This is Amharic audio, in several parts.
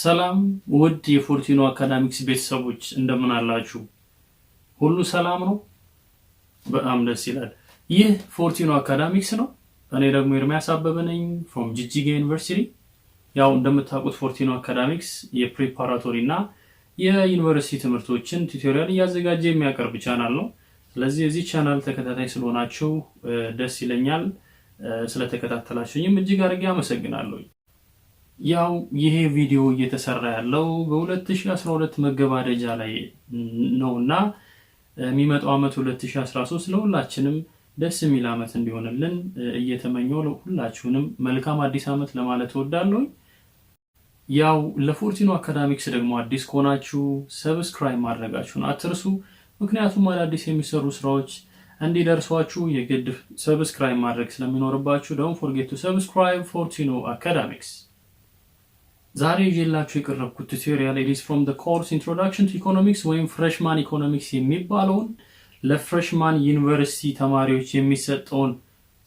ሰላም ውድ የፎርቲኖ አካዳሚክስ ቤተሰቦች እንደምን አላችሁ? ሁሉ ሰላም ነው? በጣም ደስ ይላል። ይህ ፎርቲኖ አካዳሚክስ ነው። እኔ ደግሞ ኤርሚያስ አበበ ነኝ from ጂጂጋ ዩኒቨርሲቲ። ያው እንደምታውቁት ፎርቲኖ አካዳሚክስ የፕሪፓራቶሪ እና የዩኒቨርሲቲ ትምህርቶችን ቱቶሪያል እያዘጋጀ የሚያቀርብ ቻናል ነው። ስለዚህ እዚህ ቻናል ተከታታይ ስለሆናችሁ ደስ ይለኛል። ስለተከታተላችሁኝም እጅግ አድርጌ አመሰግናለሁ። ያው ይሄ ቪዲዮ እየተሰራ ያለው በ2012 መገባደጃ ላይ ነውና የሚመጣው አመት 2013 ለሁላችንም ደስ የሚል አመት እንዲሆንልን እየተመኘው ለሁላችሁንም መልካም አዲስ አመት ለማለት እወዳለሁ። ያው ለፎርቲኖ አካዳሚክስ ደግሞ አዲስ ከሆናችሁ ሰብስክራይብ ማድረጋችሁን አትርሱ። ምክንያቱም አዳዲስ የሚሰሩ ስራዎች እንዲደርሷችሁ የግድ ሰብስክራይብ ማድረግ ስለሚኖርባችሁ don't forget to subscribe ፎርቲኖ አካዳሚክስ። ዛሬ ይዤላችሁ የቀረብኩት ቱቶሪያል is from the course Introduction to Economics ወይም ፍሬሽማን ኢኮኖሚክስ የሚባለውን ለፍሬሽማን ዩኒቨርሲቲ ተማሪዎች የሚሰጠውን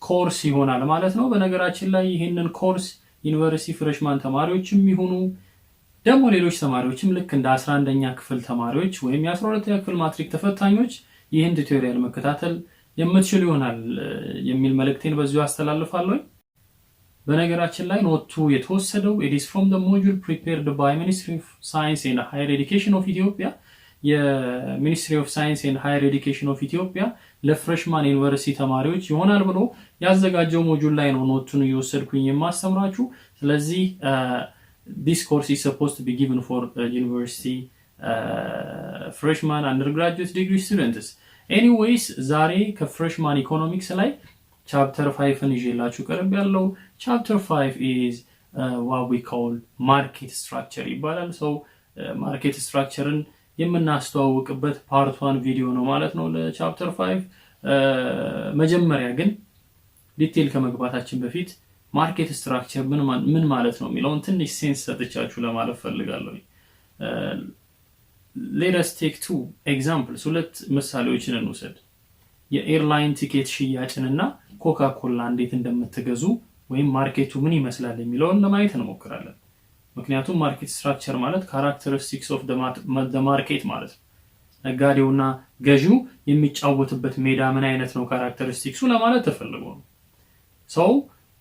ኮርስ ይሆናል ማለት ነው። በነገራችን ላይ ይሄንን ኮርስ ዩኒቨርሲቲ ፍሬሽማን ተማሪዎችም ይሁኑ ደግሞ ሌሎች ተማሪዎችም ልክ እንደ 11ኛ ክፍል ተማሪዎች ወይም የ12ኛ ክፍል ማትሪክ ተፈታኞች ይሄን ቱቶሪያል መከታተል የምትችሉ ይሆናል የሚል መልእክቴን በዚሁ አስተላልፋለሁ። በነገራችን ላይ ኖቱ የተወሰደው it is from the module prepared by Ministry of Science and Higher Education of Ethiopia የሚኒስትሪ ኦፍ ሳይንስ ኤንድ ሃየር ኤዱኬሽን ኦፍ ኢትዮጵያ ለፍሬሽማን ዩኒቨርሲቲ ተማሪዎች ይሆናል ብሎ ያዘጋጀው ሞጁል ላይ ነው ኖቱን እየወሰድኩኝ የማስተምራችሁ። ስለዚህ this course is supposed to be given for university freshman undergraduate degree students. Anyways ዛሬ ከፍሬሽማን ኢኮኖሚክስ ላይ ቻፕተር 5ን ይዤላችሁ ቀርብ ያለው ቻፕተር 5 is what we call market structure ይባላል። so market structureን የምናስተዋውቅበት ፓርት 1 ቪዲዮ ነው ማለት ነው ለቻፕተር 5። መጀመሪያ ግን ዲቴል ከመግባታችን በፊት ማርኬት ስትራክቸር ምን ማለት ነው የሚለውን ትንሽ ሴንስ ሰጥቻችሁ ለማለፍ ፈልጋለሁ። let us take two examples ሁለት ምሳሌዎችን እንውሰድ። የኤርላይን ቲኬት ሽያጭንና ኮካ ኮላ እንዴት እንደምትገዙ ወይም ማርኬቱ ምን ይመስላል የሚለውን ለማየት እንሞክራለን። ምክንያቱም ማርኬት ስትራክቸር ማለት characteristics of the market ማለት ነው። ነጋዴውና ገዢው የሚጫወቱበት ሜዳ ምን አይነት ነው characteristics ለማለት ተፈልጎ ነው። ሰው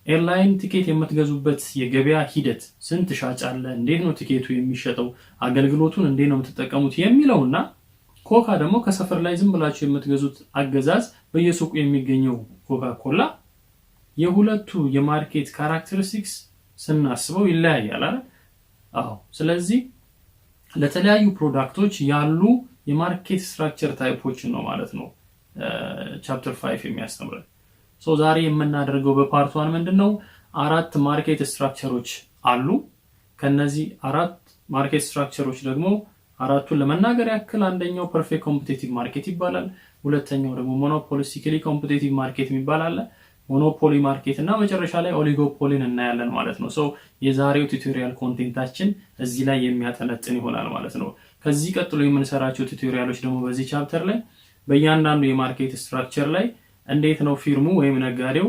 ኤርላይን ቲኬት የምትገዙበት የገበያ ሂደት ስንት ሻጭ አለ፣ እንዴት ነው ቲኬቱ የሚሸጠው፣ አገልግሎቱን እንዴት ነው የምትጠቀሙት የሚለውና ኮካ ደግሞ ከሰፈር ላይ ዝም ብላችሁ የምትገዙት አገዛዝ በየሱቁ የሚገኘው ኮካ ኮላ የሁለቱ የማርኬት characteristics ስናስበው ይለያያል አይደል? አዎ። ስለዚህ ለተለያዩ ፕሮዳክቶች ያሉ የማርኬት ስትራክቸር ታይፖችን ነው ማለት ነው ቻፕተር 5 የሚያስተምረን። ዛሬ የምናደርገው በፓርት 1 ምንድነው አራት ማርኬት ስትራክቸሮች አሉ። ከነዚህ አራት ማርኬት ስትራክቸሮች ደግሞ አራቱን ለመናገር ያክል አንደኛው ፐርፌክት ኮምፒቲቲቭ ማርኬት ይባላል። ሁለተኛው ደግሞ ሞኖፖሊስቲክሊ ኮምፒቲቲቭ ማርኬት ይባላል። ሞኖፖሊ ማርኬት እና መጨረሻ ላይ ኦሊጎፖሊን እናያለን ማለት ነው። የዛሬው ቱቶሪያል ኮንቴንታችን እዚህ ላይ የሚያጠነጥን ይሆናል ማለት ነው። ከዚህ ቀጥሎ የምንሰራቸው ቱቶሪያሎች ደግሞ በዚህ ቻፕተር ላይ በእያንዳንዱ የማርኬት ስትራክቸር ላይ እንዴት ነው ፊርሙ ወይም ነጋዴው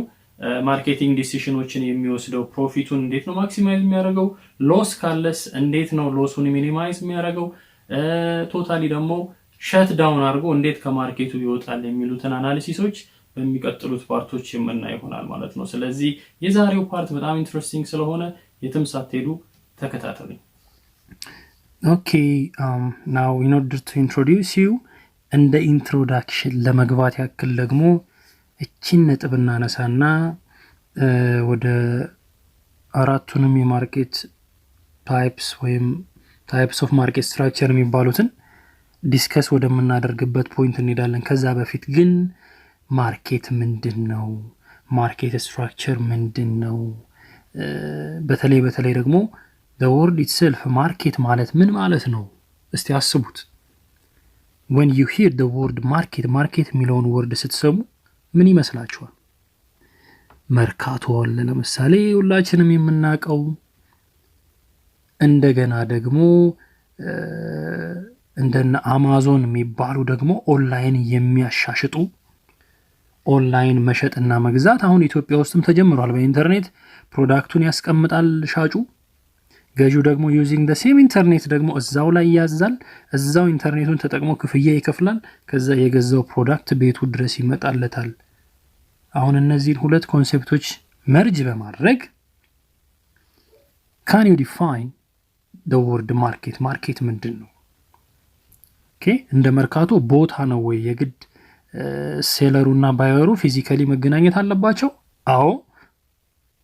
ማርኬቲንግ ዲሲሽኖችን የሚወስደው፣ ፕሮፊቱን እንዴት ነው ማክሲማይዝ የሚያደርገው፣ ሎስ ካለስ እንዴት ነው ሎሱን ሚኒማይዝ የሚያደርገው፣ ቶታሊ ደግሞ ሸት ዳውን አድርጎ እንዴት ከማርኬቱ ይወጣል የሚሉትን አናሊሲሶች በሚቀጥሉት ፓርቶች የምናይ ይሆናል ማለት ነው። ስለዚህ የዛሬው ፓርት በጣም ኢንትረስቲንግ ስለሆነ የትም ሳትሄዱ ተከታተሉኝ። Okay, now in order to introduce you እንደ ኢንትሮዳክሽን ለመግባት ያክል ደግሞ እቺን ነጥብ እናነሳና ወደ አራቱንም የማርኬት ታይፕስ ወይም ታይፕስ ኦፍ ማርኬት ስትራክቸር የሚባሉትን ዲስከስ ወደምናደርግበት ፖይንት እንሄዳለን። ከዛ በፊት ግን ማርኬት ምንድነው? ማርኬት ስትራክቸር ምንድነው? በተለይ ደግሞ the word itself ማርኬት ማለት ምን ማለት ነው? እስቲ አስቡት። when you hear the word ማርኬት የሚለውን ወርድ ስትሰሙ ምን ይመስላችኋል? መርካቶ አለ ለምሳሌ ሁላችንም የምናውቀው። እንደገና ደግሞ እንደነ አማዞን የሚባሉ ደግሞ ኦንላይን የሚያሻሽጡ ኦንላይን መሸጥና መግዛት አሁን ኢትዮጵያ ውስጥም ተጀምሯል። በኢንተርኔት ፕሮዳክቱን ያስቀምጣል ሻጩ፣ ገዢው ደግሞ ዩዚንግ the same ኢንተርኔት ደግሞ እዛው ላይ ያዛል። እዛው ኢንተርኔቱን ተጠቅሞ ክፍያ ይከፍላል። ከዛ የገዛው ፕሮዳክት ቤቱ ድረስ ይመጣለታል። አሁን እነዚህን ሁለት ኮንሴፕቶች መርጅ በማድረግ can you define the word market? ማርኬት ምንድን ነው? ኦኬ እንደ መርካቶ ቦታ ነው ወይ የግድ ሴለሩና ባየሩ ፊዚካሊ መገናኘት አለባቸው? አዎ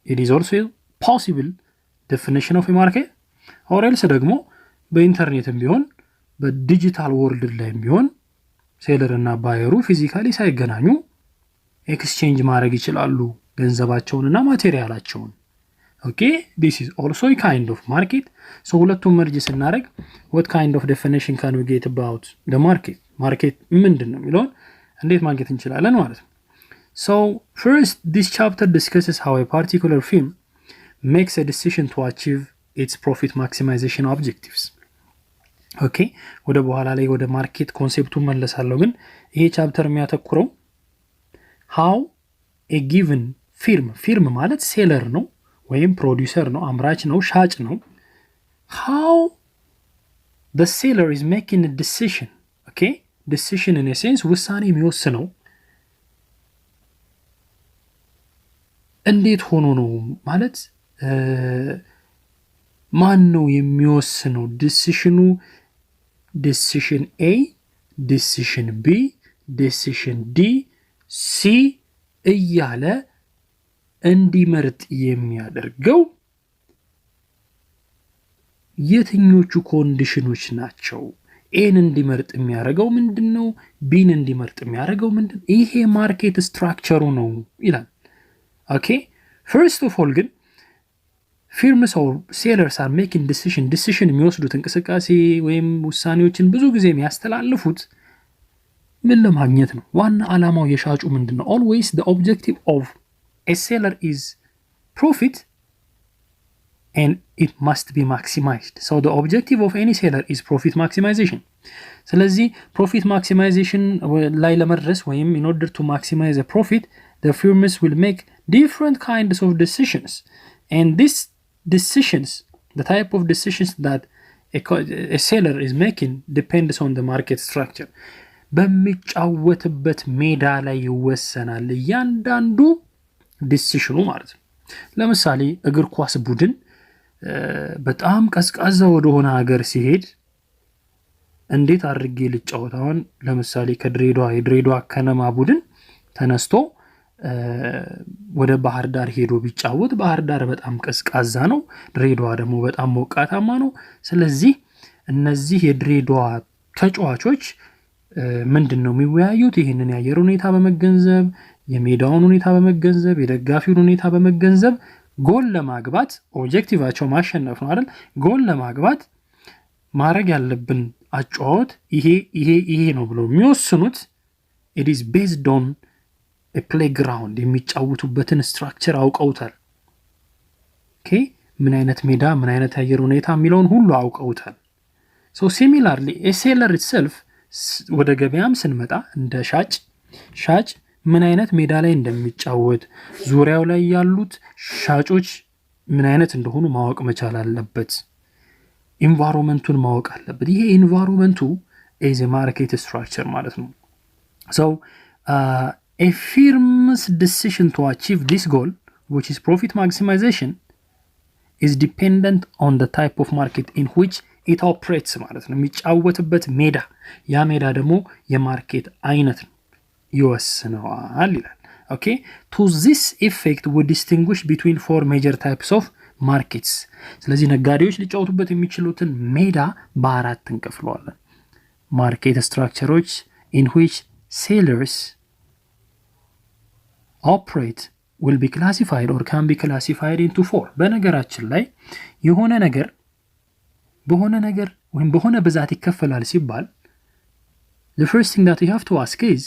it is also possible definition of a market or else ደግሞ በኢንተርኔትም ቢሆን በዲጂታል ወርልድ ላይም ቢሆን ሴለር እና ባየሩ ፊዚካሊ ሳይገናኙ ኤክስቼንጅ ማድረግ ይችላሉ ገንዘባቸውንና ማቴሪያላቸውን። ኦኬ this is also a kind of market. so ሁለቱም መርጅ ስናደርግ what kind of definition can we get about the market? ማርኬት ምንድን ነው የሚለውን እንዴት ማግኘት እንችላለን ማለት ነው። so first this chapter discusses how a particular firm makes a decision to achieve its profit maximization objectives. ኦኬ ወደ በኋላ ላይ ወደ ማርኬት ኮንሴፕቱ መለሳለሁ። ግን ይሄ ቻፕተር የሚያተኩረው how a given firm ማለት ሴለር ነው ወይም ፕሮዲዩሰር ነው፣ አምራች ነው፣ ሻጭ ነው። how the seller is making a decision. okay decision in a sense ውሳኔ የሚወስነው እንዴት ሆኖ ነው ማለት ማን ነው የሚወስነው? ዲሲሽኑ ዲሲሽን A ዲሲሽን B ዲሲሽን D C እያለ እንዲመርጥ የሚያደርገው የትኞቹ ኮንዲሽኖች ናቸው? ኤን እንዲመርጥ የሚያደርገው ምንድነው? ቢን እንዲመርጥ የሚያደርገው ምንድነው? ይሄ ማርኬት ስትራክቸሩ ነው ይላል። ኦኬ first of all ግን firms or sellers are making decision የሚወስዱት እንቅስቃሴ ወይም ውሳኔዎችን ብዙ ጊዜ የሚያስተላልፉት ምን ለማግኘት ነው? ዋና ዓላማው የሻጩ ምንድነው? always the objective of a seller is profit and it must be maximized. so the objective of any seller is profit maximization. ስለዚህ profit maximization ላይ ለመድረስ ወይም in order to maximize a profit the firms will make different kinds of decisions, and these decisions, the type of decisions that a seller is making depends on the market structure. በሚጫወትበት ሜዳ ላይ ይወሰናል እያንዳንዱ ዲሲሽኑ ማለት ነው። ለምሳሌ እግር ኳስ ቡድን በጣም ቀዝቃዛ ወደሆነ ሀገር ሲሄድ እንዴት አድርጌ ልጫወት? አሁን ለምሳሌ የድሬዳዋ ከነማ ቡድን ተነስቶ ወደ ባህር ዳር ሄዶ ቢጫወት ባህር ዳር በጣም ቀዝቃዛ ነው፣ ድሬዳዋ ደግሞ በጣም ሞቃታማ ነው። ስለዚህ እነዚህ የድሬዳዋ ተጫዋቾች ምንድነው የሚወያዩት? ይሄንን የአየር ሁኔታ በመገንዘብ የሜዳውን ሁኔታ በመገንዘብ የደጋፊውን ሁኔታ በመገንዘብ ጎል ለማግባት ኦብጀክቲቫቸው ማሸነፍ ነው አይደል? ጎል ለማግባት ማድረግ ያለብን አጫዋወት ይሄ ነው ብለው የሚወስኑት it is based on a playground የሚጫወቱበትን ስትራክቸር አውቀውታል። ኦኬ ምን አይነት ሜዳ ምን አይነት አየር ሁኔታ የሚለውን ሁሉ አውቀውታል። so similarly a seller itself ወደ ገበያም ስንመጣ እንደ ሻጭ ምን አይነት ሜዳ ላይ እንደሚጫወት ዙሪያው ላይ ያሉት ሻጮች ምን አይነት እንደሆኑ ማወቅ መቻል አለበት። ኢንቫይሮንመንቱን ማወቅ አለበት። ይሄ ኢንቫይሮንመንቱ is a market structure ማለት ነው። so a firm's decision to achieve this goal, which is profit maximization, is dependent on the type of market in which it operates ማለት ነው። የሚጫወትበት ሜዳ ያ ሜዳ ደግሞ የማርኬት አይነት ነው ይወስነዋል ይላል። ኦኬ to this effect we distinguish between four major types of markets. ስለዚህ ነጋዴዎች ሊጫወቱበት የሚችሉትን ሜዳ በአራት እንከፍለዋለን። ማርኬት ስትራክቸሮች in which sellers operate will be classified or can be classified into four. በነገራችን ላይ የሆነ ነገር ወይም በሆነ ብዛት ይከፈላል ሲባል the first thing that you have to ask is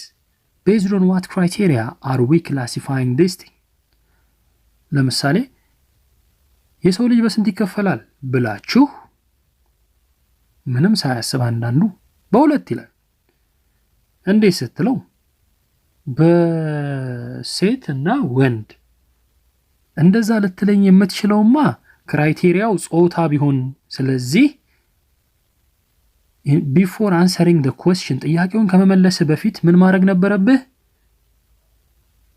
based on what criteria are we classifying this thing? ለምሳሌ የሰው ልጅ በስንት ይከፈላል ብላችሁ ምንም ሳያስብ አንዳንዱ በሁለት ይላል። እንዴት ስትለው በሴት እና ወንድ እንደዛ ልትለኝ የምትችለውማ ክራይቴሪያው ጾታ ቢሆን ስለዚህ before answering the question ጥያቄውን ከመመለስ በፊት ምን ማድረግ ነበረብህ?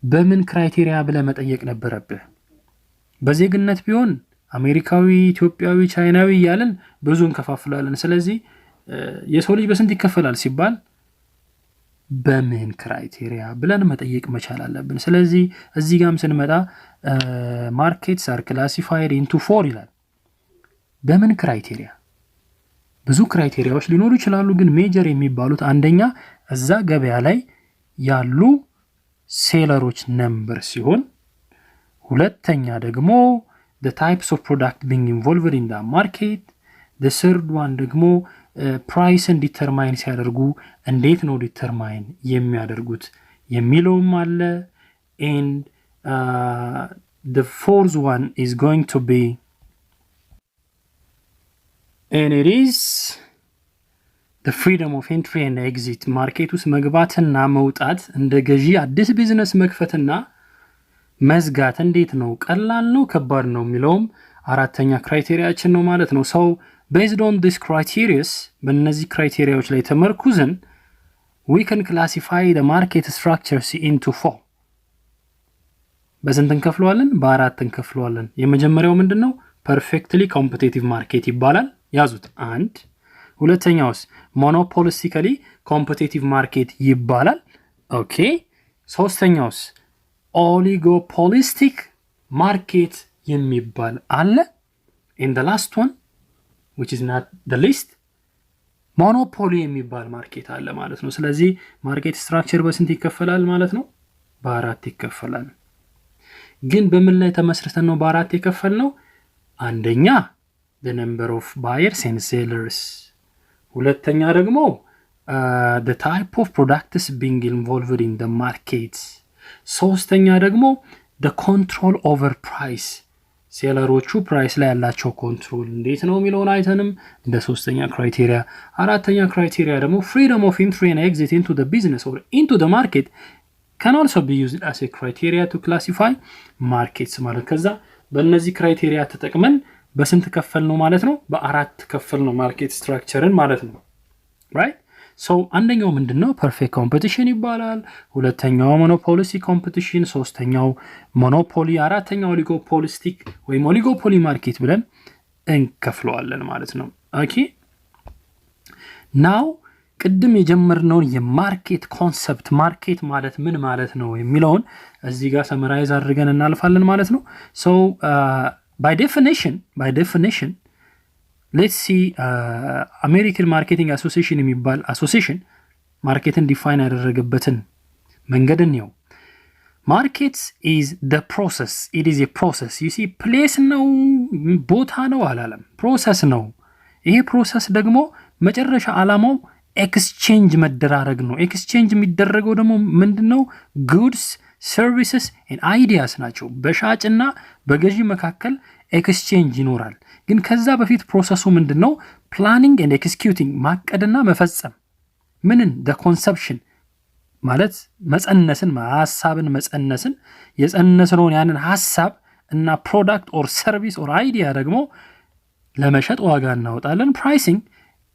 በምን ክራይቴሪያ ብለህ መጠየቅ ነበረብህ። በዜግነት ቢሆን አሜሪካዊ፣ ኢትዮጵያዊ፣ ቻይናዊ እያልን ብዙ እንከፋፍላለን። ስለዚህ የሰው ልጅ በስንት ይከፈላል ሲባል በምን ክራይቴሪያ ብለን መጠየቅ መቻል አለብን። ስለዚህ እዚህ ጋርም ስንመጣ ማርኬትስ አር ክላሲፋይድ ኢንቱ 4 ይላል። በምን ክራይቴሪያ? ብዙ ክራይቴሪያዎች ሊኖሩ ይችላሉ፣ ግን ሜጀር የሚባሉት አንደኛ እዛ ገበያ ላይ ያሉ ሴለሮች ነምበር ሲሆን፣ ሁለተኛ ደግሞ the types of product being involved in the market, the third one ደግሞ ፕራይስን ዲተርማይን ሲያደርጉ እንዴት ነው ዲተርማይን የሚያደርጉት የሚለውም አለ። and the fourth one is going to be and it is the freedom of entry and exit ማርኬት ውስጥ መግባትና መውጣት እንደ ገዢ አዲስ ቢዝነስ መክፈትና መዝጋት እንዴት ነው? ቀላል ነው ከባድ ነው የሚለውም አራተኛ ክራይቴሪያችን ነው ማለት ነው። ሰው based on these criteria በእነዚህ ክራይቴሪያዎች ላይ ተመርኩዘን we can classify the market structures into 4 በስንት እንከፍለዋለን? በአራት እንከፍለዋለን። የመጀመሪያው ምንድነው? perfectly competitive market ይባላል። ያዙት። አንድ ሁለተኛውስ monopolistically competitive market ይባላል። ኦኬ። ሶስተኛውስ oligopolistic market የሚባል አለ። and the last one which is not the least monopoly የሚባል ማርኬት አለ ማለት ነው። ስለዚህ ማርኬት ስትራክቸር በስንት ይከፈላል ማለት ነው? በአራት ይከፈላል። ግን በምን ላይ ተመስርተን ነው በአራት የከፈልነው? አንደኛ the number of buyers and sellers፣ ሁለተኛ ደግሞ the type of products being involved in the market፣ ሶስተኛ ደግሞ the control over price፣ ሴለሮቹ ፕራይስ ላይ ያላቸው ኮንትሮል እንዴት ነው የሚለውን አይተንም እንደ ሶስተኛ ክራይቴሪያ። አራተኛ ክራይቴሪያ ደግሞ freedom of entry and exit into the business or into the market can also be used as a criteria to classify markets ማለት። ከዛ በእነዚህ ክራይቴሪያ ተጠቅመን በስንት ከፈል ነው ማለት ነው? በአራት ከፈል ነው ማርኬት ስትራክቸርን ማለት ነው። right so አንደኛው ምንድነው? perfect competition ይባላል። ሁለተኛው monopolistic competition፣ ሶስተኛው monopoly፣ አራተኛው oligopolistic ወይም oligopoly market ብለን እንከፍለዋለን ማለት ነው። ኦኬ now ቅድም የጀመርነውን የማርኬት ኮንሰፕት ማርኬት ማለት ምን ማለት ነው የሚለውን እዚህ ጋር ሰመራይዝ አድርገን እናልፋለን ማለት ነው። so by definition let's see American Marketing Association የሚባል አሶሲዬሽን ማርኬትን ዲፋይን ያደረገበትን መንገድን ነው። Markets is the process, it is a process. you see place ነው ቦታ ነው አላለም፣ ፕሮሰስ ነው። ይሄ ፕሮሰስ ደግሞ መጨረሻ ዓላማው ኤክስቼንጅ መደራረግ ነው። ኤክስቼንጅ የሚደረገው ደግሞ ምንድነው? ጉድስ ሰርቪስስ ኤንድ አይዲያስ ናቸው። በሻጭና በገዢ መካከል ኤክስቼንጅ ይኖራል። ግን ከዛ በፊት ፕሮሰሱ ምንድነው? ፕላኒንግ ኤንድ ኤክስኪዩቲንግ፣ ማቀድና መፈጸም። ምንን? the conception ማለት መጸነስን፣ ሐሳብን መጸነስን፣ የጸነስነውን ያንን ሐሳብ እና ፕሮዳክት ኦር ሰርቪስ ኦር አይዲያ ደግሞ ለመሸጥ ዋጋ እናወጣለን። ፕራይሲንግ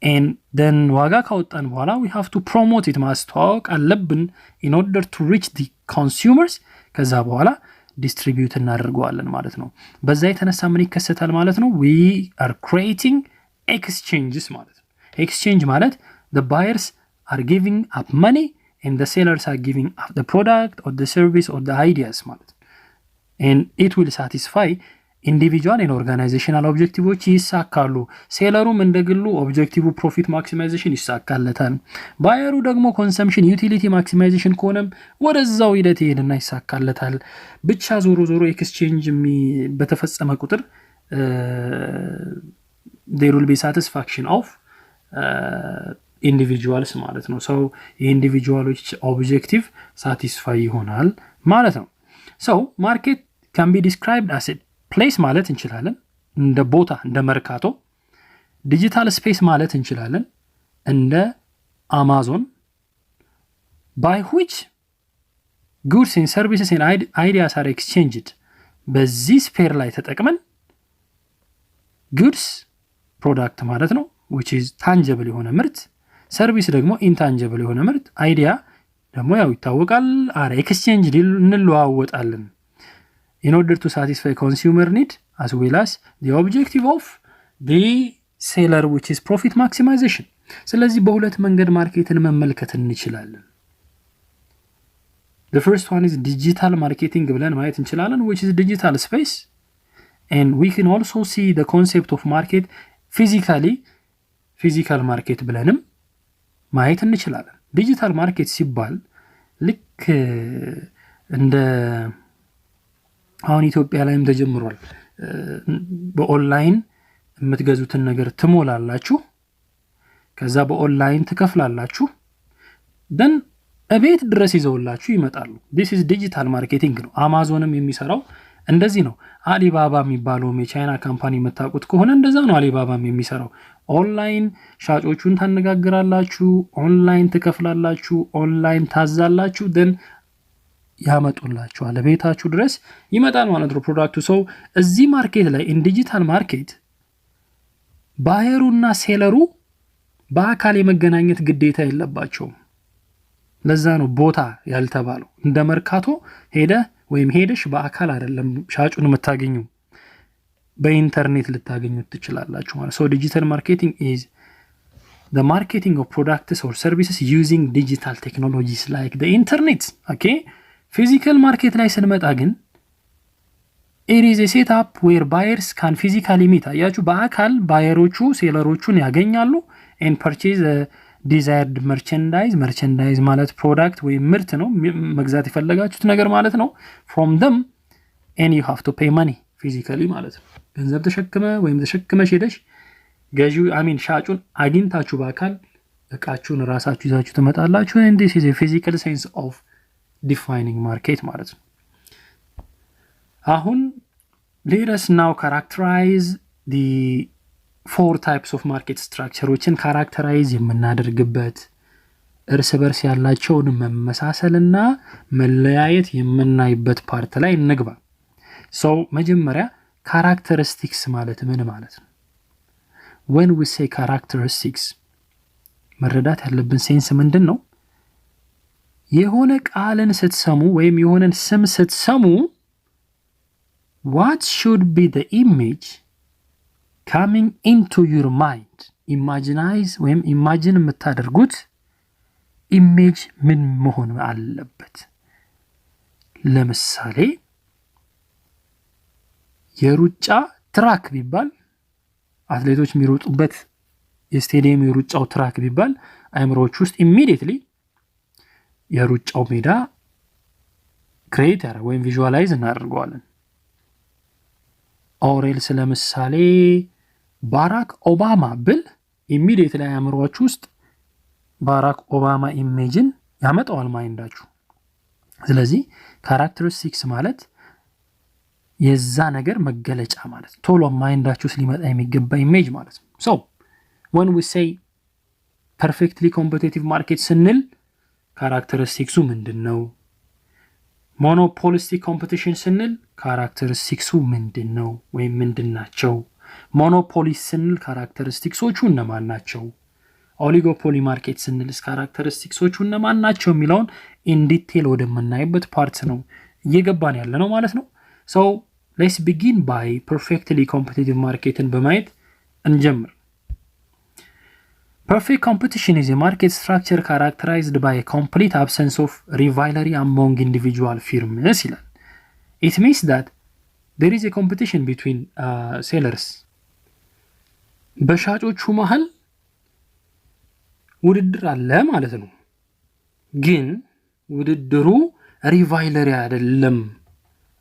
and then ዋጋ ካወጣን በኋላ we have to promote it፣ ማስተዋወቅ አለብን in order to reach the consumers። ከዛ በኋላ ዲስትሪቢዩት እናደርገዋለን ማለት ነው። በዛ የተነሳ ምን ይከሰታል ማለት ነው? we are creating exchanges ማለት ነው። exchange ማለት the buyers are giving up money and the sellers are giving up the product or the service or the ideas ማለት ነው። and it will satisfy ኢንዲቪጁዋል እና ኦርጋናይዜሽናል ኦብጀክቲቮች ይሳካሉ። ሴለሩም እንደግሉ ኦብጀክቲቭ ፕሮፊት ማክሲማይዜሽን ይሳካለታል። ባየሩ ደግሞ ኮንሰምፕሽን ዩቲሊቲ ማክሲማይዜሽን ከሆነም ወደዛው ሂደት ይሄድና ይሳካለታል። ብቻ ዞሮ ኤክስቼንጅ በተፈጸመ ቁጥር there will be satisfaction of individuals ማለት ነው። ሰው የኢንዲቪጁዋሎች ኦብጀክቲቭ ሳቲስፋይ ይሆናል ማለት ነው። so market can be described as a ፕሌስ ማለት እንችላለን፣ እንደ ቦታ እንደ መርካቶ። ዲጂታል ስፔስ ማለት እንችላለን፣ እንደ አማዞን። by which goods and services and ideas are exchanged፣ በዚህ ስፔር ላይ ተጠቅመን ጉድስ ፕሮዳክት ማለት ነው which is tangible የሆነ ምርት፣ ሰርቪስ ደግሞ intangible የሆነ ምርት፣ አይዲያ ደግሞ ያው ይታወቃል ኤክስቼንጅ እንለዋወጣለን in order to satisfy consumer need as well as the objective of the seller which is profit maximization። ስለዚህ በሁለት መንገድ ማርኬትን መመልከት እንችላለን። the first one is digital marketing ብለን ማየት እንችላለን which is digital space, and we can also see the concept of market physical market ብለንም ማየት እንችላለን። ዲጂታል ማርኬት ሲባል ልክ እንደ አሁን ኢትዮጵያ ላይም ተጀምሯል። በኦንላይን የምትገዙትን ነገር ትሞላላችሁ፣ ከዛ በኦንላይን ትከፍላላችሁ፣ then እቤት ድረስ ይዘውላችሁ ይመጣሉ። this is digital marketing ነው። አማዞንም የሚሰራው እንደዚህ ነው። አሊባባ የሚባለው የቻይና ካምፓኒ መታቁት ከሆነ እንደዛ ነው አሊባባም የሚሰራው። ኦንላይን ሻጮቹን ታነጋግራላችሁ፣ ኦንላይን ትከፍላላችሁ፣ ኦንላይን ታዛላችሁ፣ then ያመጡላችኋል ቤታችሁ ድረስ ይመጣል ማለት ነው ፕሮዳክቱ። ሰው እዚህ ማርኬት ላይ in digital market ባየሩና ሴለሩ በአካል የመገናኘት ግዴታ የለባቸውም። ለዛ ነው ቦታ ያልተባለው። እንደ መርካቶ ሄደ ወይም ሄደሽ በአካል አይደለም ሻጩን የምታገኙ፣ በኢንተርኔት ልታገኙት ትችላላችሁ ማለት። so digital marketing is the marketing of products or services using digital technologies like the internet. okay, physical market ላይ ስንመጣ ግን it is a setup where buyers can physically meet። አያችሁ በአካል ባየሮቹ ሴለሮቹን ያገኛሉ and purchase a desired merchandise ማለት ፕሮዳክት ወይ ምርት ነው መግዛት የፈለጋችሁት ነገር ማለት ነው from them, and you have to pay money physically ማለት ነው። ገንዘብ ተሸክመ ወይም ተሸክመሽ ሄደሽ ገዢው ሻጩን አግኝታችሁ በአካል እቃችሁን ራሳችሁ ይዛችሁ ትመጣላችሁ and this is a physical sense of defining market ማለት ነው። አሁን let us now characterize the 4 types of market structureዎችን ካራክተራይዝ የምናደርግበት እርስ በርስ ያላቸውን መመሳሰልና መለያየት የምናይበት ፓርት ላይ እንግባ። so መጀመሪያ characteristics ማለት ምን ማለት ነው? when we say characteristics መረዳት ያለብን ሴንስ ምንድን ነው? የሆነ ቃልን ስትሰሙ ወይም የሆነን ስም ስትሰሙ what should be the image coming into your mind? imagine የምታደርጉት ኢሜጅ ምን መሆን አለበት? ለምሳሌ የሩጫ ትራክ ቢባል አትሌቶች የሚሮጡበት የስቴዲየም የሩጫው ትራክ ቢባል አይምሮች ውስጥ ኢሚዲየትሊ የሩጫው ሜዳ ክሬት ያደርጋል ወይም ቪዥዋላይዝ እናደርገዋለን። ኦሬል ስለምሳሌ ባራክ ኦባማ ብል ኢሚዲየትሊ አይምሮች ውስጥ ባራክ ኦባማ ኢሜጅን ያመጣዋል ማይንዳችሁ። ስለዚህ ካራክተሪስቲክስ ማለት የዛ ነገር መገለጫ ማለት ቶሎ ማይንዳችሁ ውስጥ ሊመጣ የሚገባ ኢሜጅ ማለት ነው። so when we say perfectly competitive market ስንል ካራክተሪስቲክሱ ምንድነው? monopolistic competition ስንል ካራክተሪስቲክሱ ምንድነው ወይም ምንድናቸው? monopoly ስንል ካራክተሪስቲክሶቹ እነማን ናቸው? oligopoly market ስንል ካራክተሪስቲክሶቹ እነማን ናቸው የሚለውን in detail ወደምናይበት ፓርት ነው እየገባን ያለ ነው ማለት ነው። so let's begin by perfectly competitive markeትን በማየት እንጀምር። Perfect competition is a market structure characterized by a complete absence of rivalry among individual firms. It means that there is a competition between sellers. በሻጮቹ መሃል ውድድር አለ ማለት ነው። ግን ውድድሩ ሪቫይለሪ አይደለም።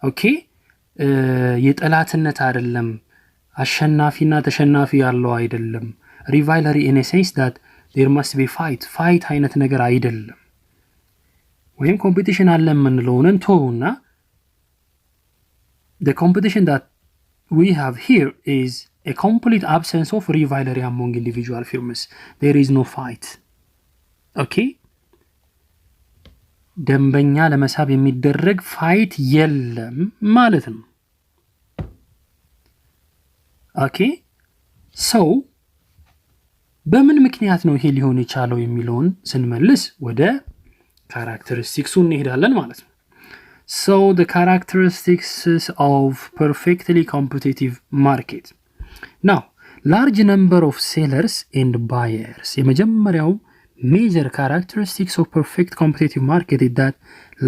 ኦኬ የጠላትነት አይደለም። አሸናፊና ተሸናፊ ያለው አይደለም። rivalry in a sense that there must be fight አይነት ነገር አይደለም። ወይም ኮምፒቲሽን አለ የምንለውን ተውና the competition that we have here is a complete absence of rivalry among individual firms. there is no fight. okay ደንበኛ ለመሳብ የሚደረግ ፋይት የለም ማለት ነው። okay ሰው በምን ምክንያት ነው ይሄ ሊሆን የቻለው የሚለውን ስንመልስ ወደ ካራክተሪስቲክሱ እንሄዳለን ማለት ነው። So the characteristics of perfectly competitive market. Now, large number of sellers and buyers. የመጀመሪያው major characteristics of perfect competitive market is that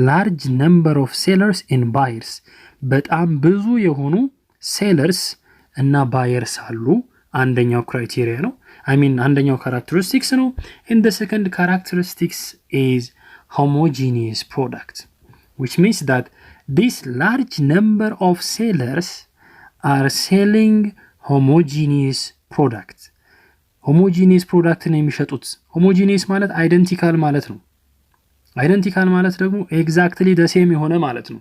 large number of sellers and buyers. በጣም ብዙ የሆኑ sellers እና buyers አሉ። አንደኛው ክራይቴሪያ ነው። አንደኛው characteristics ነው። And the second characteristics is homogeneous product, which means that this large number of sellers are selling homogeneous product. homogeneous product ነው የሚሸጡት። homogeneous ማለት identical ማለት ነው። identical ማለት ደግሞ exactly the same የሆነ ማለት ነው።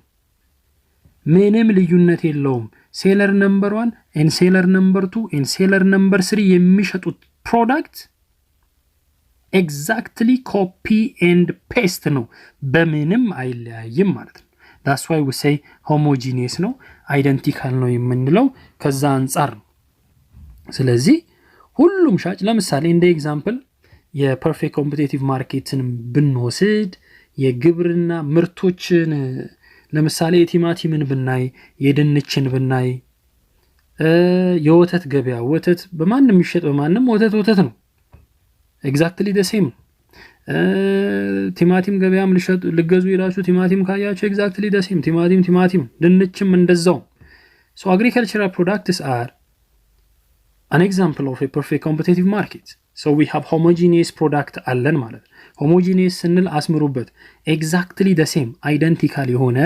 ምንም ልዩነት የለውም። ሴለር ነምበር 1 and ሴለር ነምበር 2 and ሴለር ነምበር 3 የሚሸጡት ፕሮዳክት ኤግዛክትሊ ኮፒ ኤንድ ፔስት ነው። በምንም አይለያይም ማለት ነው። that's why we say homogeneous ነው፣ አይደንቲካል ነው የምንለው ከዛ አንፃር ነው። ስለዚህ ሁሉም ሻጭ ለምሳሌ እንደ ኤግዛምፕል የፐርፌክት ኮምፒቲቲቭ ማርኬትን ብንወስድ የግብርና ምርቶችን ለምሳሌ የቲማቲምን ብናይ፣ የድንችን ብናይ፣ የወተት ገበያ ወተት በማንም ይሸጥ በማንም ወተት ነው። ኤግዛክትሊ the same። ቲማቲም ገበያም ልገዙ ይላችሁ ቲማቲም ካያችሁ ኤግዛክትሊ the same ቲማቲም ድንችም እንደዛው። So agricultural products are an example of a perfect competitive market. So we have homogeneous product አለን ማለት ነው። homogeneous ስንል አስምሩበት exactly the same identical የሆነ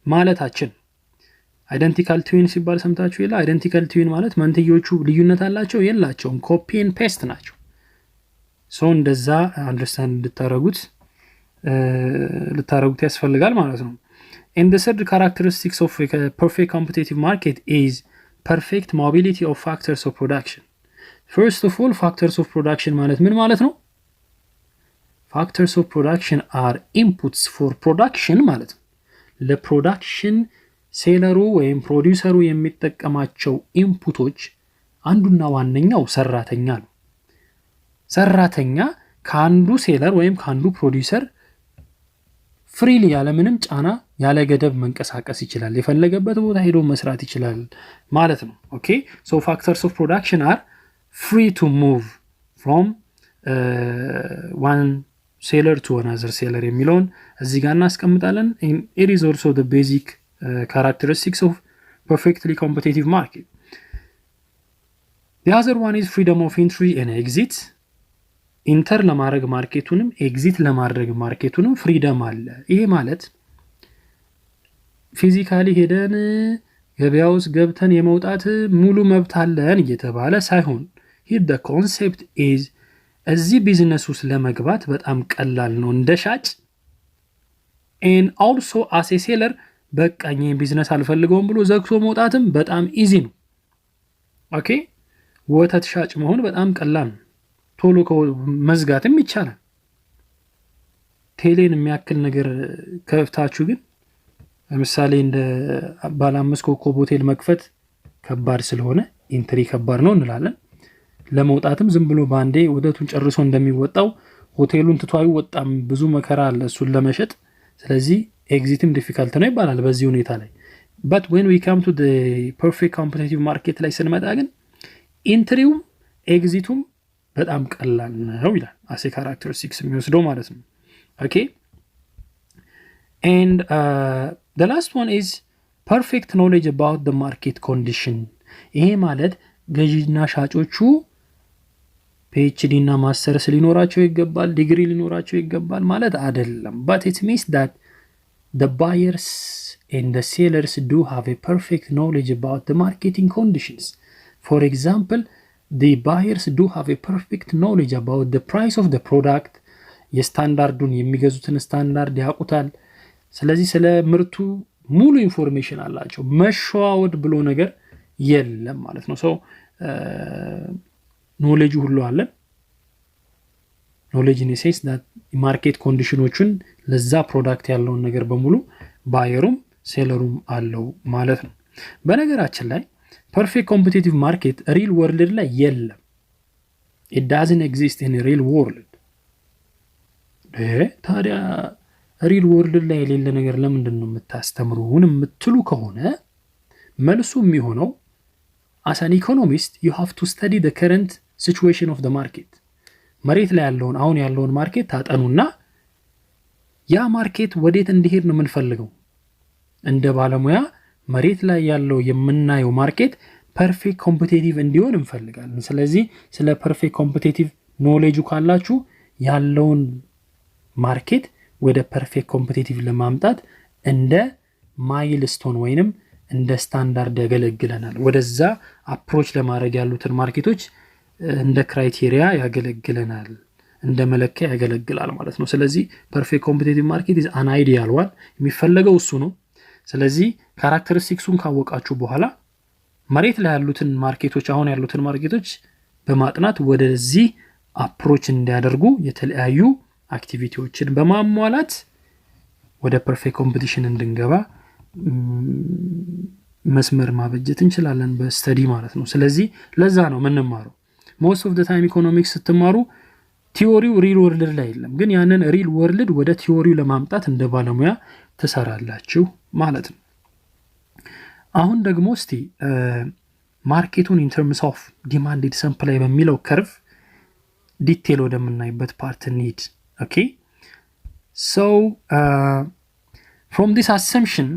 ማለታችን። identical twin ሲባል ሰምታችሁ የለ? identical twin ማለት መንትዮቹ ልዩነት አላቸው የላቸውም፣ copy and paste ናቸው። so እንደዛ አንደርስታንድ ልታረጉት ያስፈልጋል ማለት ነው። and the third characteristics of a perfect competitive market is perfect mobility of factors of production. First of all, factors of production ማለት ምን ማለት ነው? factors of production are inputs for production ማለት ነው። ለፕሮዳክሽን ሴለሩ ወይም ፕሮዲውሰሩ የሚጠቀማቸው ኢንፑቶች አንዱና ዋነኛው ሰራተኛ ነው። ሰራተኛ ከአንዱ ሴለር ወይም ከአንዱ ፕሮዲውሰር ፍሪሊ ያለምንም ጫና ያለ ገደብ መንቀሳቀስ ይችላል። የፈለገበት ቦታ ሄዶ መስራት ይችላል ማለት ነው። ኦኬ so factors of production are free to move from one seller to another seller የሚለውን እዚህ ጋር እናስቀምጣለን። it is also the basic characteristics of perfectly competitive market. The other one is freedom of entry and exit. ኢንተር ለማድረግ ማርኬቱንም ኤግዚት ለማድረግ ማርኬቱንም ፍሪደም አለ። ይሄ ማለት ፊዚካሊ ሄደን ገበያ ውስጥ ገብተን የመውጣት ሙሉ መብት አለን እየተባለ ሳይሆን here the concept is እዚህ ቢዝነስ ውስጥ ለመግባት በጣም ቀላል ነው እንደ ሻጭ and also as a seller በቃኝ ቢዝነስ አልፈልገውም ብሎ ዘግቶ መውጣትም በጣም ኢዚ ነው። ኦኬ ወተት ሻጭ መሆን በጣም ቀላል ነው። ቶሎ መዝጋትም ይቻላል። ቴሌን የሚያክል ነገር ከፍታችሁ ግን ለምሳሌ እንደ ባለ 5 ኮከብ ሆቴል መክፈት ከባድ ስለሆነ ኢንትሪ ከባድ ነው እንላለን። ለመውጣትም ዝም ብሎ ባንዴ ወደቱን ጨርሶ እንደሚወጣው ሆቴሉን ትቶ አይወጣም፣ ብዙ መከራ አለ እሱን ለመሸጥ። ስለዚህ ኤግዚትም ዲፊካልት ነው ይባላል በዚህ ሁኔታ ላይ። but when we come to the perfect competitive market ላይ ስንመጣ ግን ኢንትሪውም ኤግዚቱም በጣም ቀላል ነው ይላል as a characteristics የሚወስደው ማለት ነው። okay and the last one is perfect knowledge about the market condition. ይሄ ማለት ገዢና ሻጮቹ PhD እና ማስተርስ ሊኖራቸው ይገባል፣ ዲግሪ ሊኖራቸው ይገባል ማለት አይደለም። but it means that the buyers and the sellers do have a perfect knowledge about the marketing conditions. For example, the buyers do have a perfect knowledge about the price of the product. የስታንዳርዱን የሚገዙትን ስታንዳርድ ያውቁታል። ስለዚህ ስለ ምርቱ ሙሉ ኢንፎርሜሽን አላቸው። መሸዋወድ ብሎ ነገር የለም ማለት ነው። so knowledge ሁሉ አለ። knowledge in a sense that ማርኬት ኮንዲሽኖችን ለዛ ፕሮዳክት ያለውን ነገር በሙሉ ባየሩም ሴለሩም አለው ማለት ነው። በነገራችን ላይ perfect competitive market real world ላይ የለም። it doesn't exist in a real world። ታዲያ real world ላይ የሌለ ነገር ለምንድን ነው የምታስተምሩን የምትሉ ከሆነ መልሱ የሚሆነው as an economist you have to study the current situation of the market። መሬት ላይ ያለውን አሁን ያለውን ማርኬት ታጠኑና ያ ማርኬት ወዴት እንዲሄድ ነው የምንፈልገው? እንደ ባለሙያ መሬት ላይ ያለው የምናየው ማርኬት ፐርፌክት ኮምፒቲቲቭ እንዲሆን እንፈልጋለን። ስለዚህ ስለ ፐርፌክት ኮምፒቲቲቭ ኖሌጁ ካላችሁ ያለውን ማርኬት ወደ ፐርፌክት ኮምፒቲቲቭ ለማምጣት እንደ ማይልስቶን ወይንም እንደ ስታንዳርድ ያገለግለናል። ወደዛ አፕሮች ለማድረግ ያሉትን ማርኬቶች እንደ ክራይቴሪያ ያገለግለናል፣ እንደ መለኪያ ያገለግላል ማለት ነው። ስለዚህ ፐርፌክት ኮምፒቲቲቭ ማርኬት ኢዝ አን አይዲያል ዋን፣ የሚፈለገው እሱ ነው። ስለዚህ ካራክተሪስቲክሱን ካወቃችሁ በኋላ መሬት ላይ ያሉትን ማርኬቶች አሁን ያሉትን ማርኬቶች በማጥናት ወደዚህ አፕሮች እንዲያደርጉ የተለያዩ አክቲቪቲዎችን በማሟላት ወደ ፐርፌክት ኮምፒቲሽን እንድንገባ መስመር ማበጀት እንችላለን በስተዲ ማለት ነው። ስለዚህ ለዛ ነው የምንማረው። most of the time ኢኮኖሚክስ ስትማሩ ቲዮሪው ሪል ወርልድ ላይ የለም፣ ግን ያንን ሪል ወርልድ ወደ ቲዮሪው ለማምጣት እንደ ባለሙያ ትሰራላችሁ ማለት ነው። አሁን ደግሞ እስቲ ማርኬቱን in terms of demand and supply በሚለው ከርቭ ዲቴል ወደምናይበት ፓርት እንሂድ። ኦኬ so from this assumption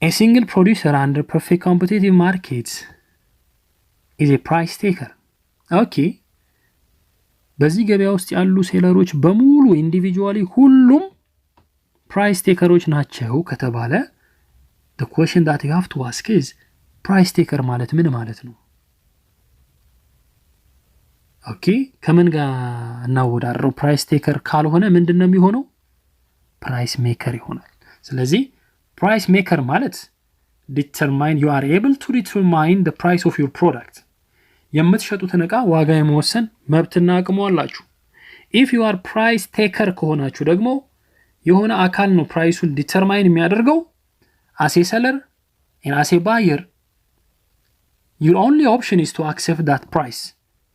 a single producer under perfect competitive markets is a price taker። ኦኬ በዚህ ገበያ ውስጥ ያሉ ሴለሮች በሙሉ ኢንዲቪጁዋሊ ሁሉም ፕራይስ ቴከሮች ናቸው ከተባለ the question that you have to ask is price taker ማለት ምን ማለት ነው? ኦኬ ከምን ጋር እናወዳድረው? ፕራይስ ቴከር ካልሆነ ምንድነው የሚሆነው? ፕራይስ ሜከር ይሆናል። ስለዚህ ፕራይስ ሜከር ማለት you are able to determine the price of your product። የምትሸጡትን ዕቃ ዋጋ የመወሰን መብትና አቅሙ አላችሁ። if you are price taker ከሆናችሁ ደግሞ የሆነ አካል ነው ፕራይሱን ዲተርማይን የሚያደርገው። as a seller and as a buyer your only option is to accept that price።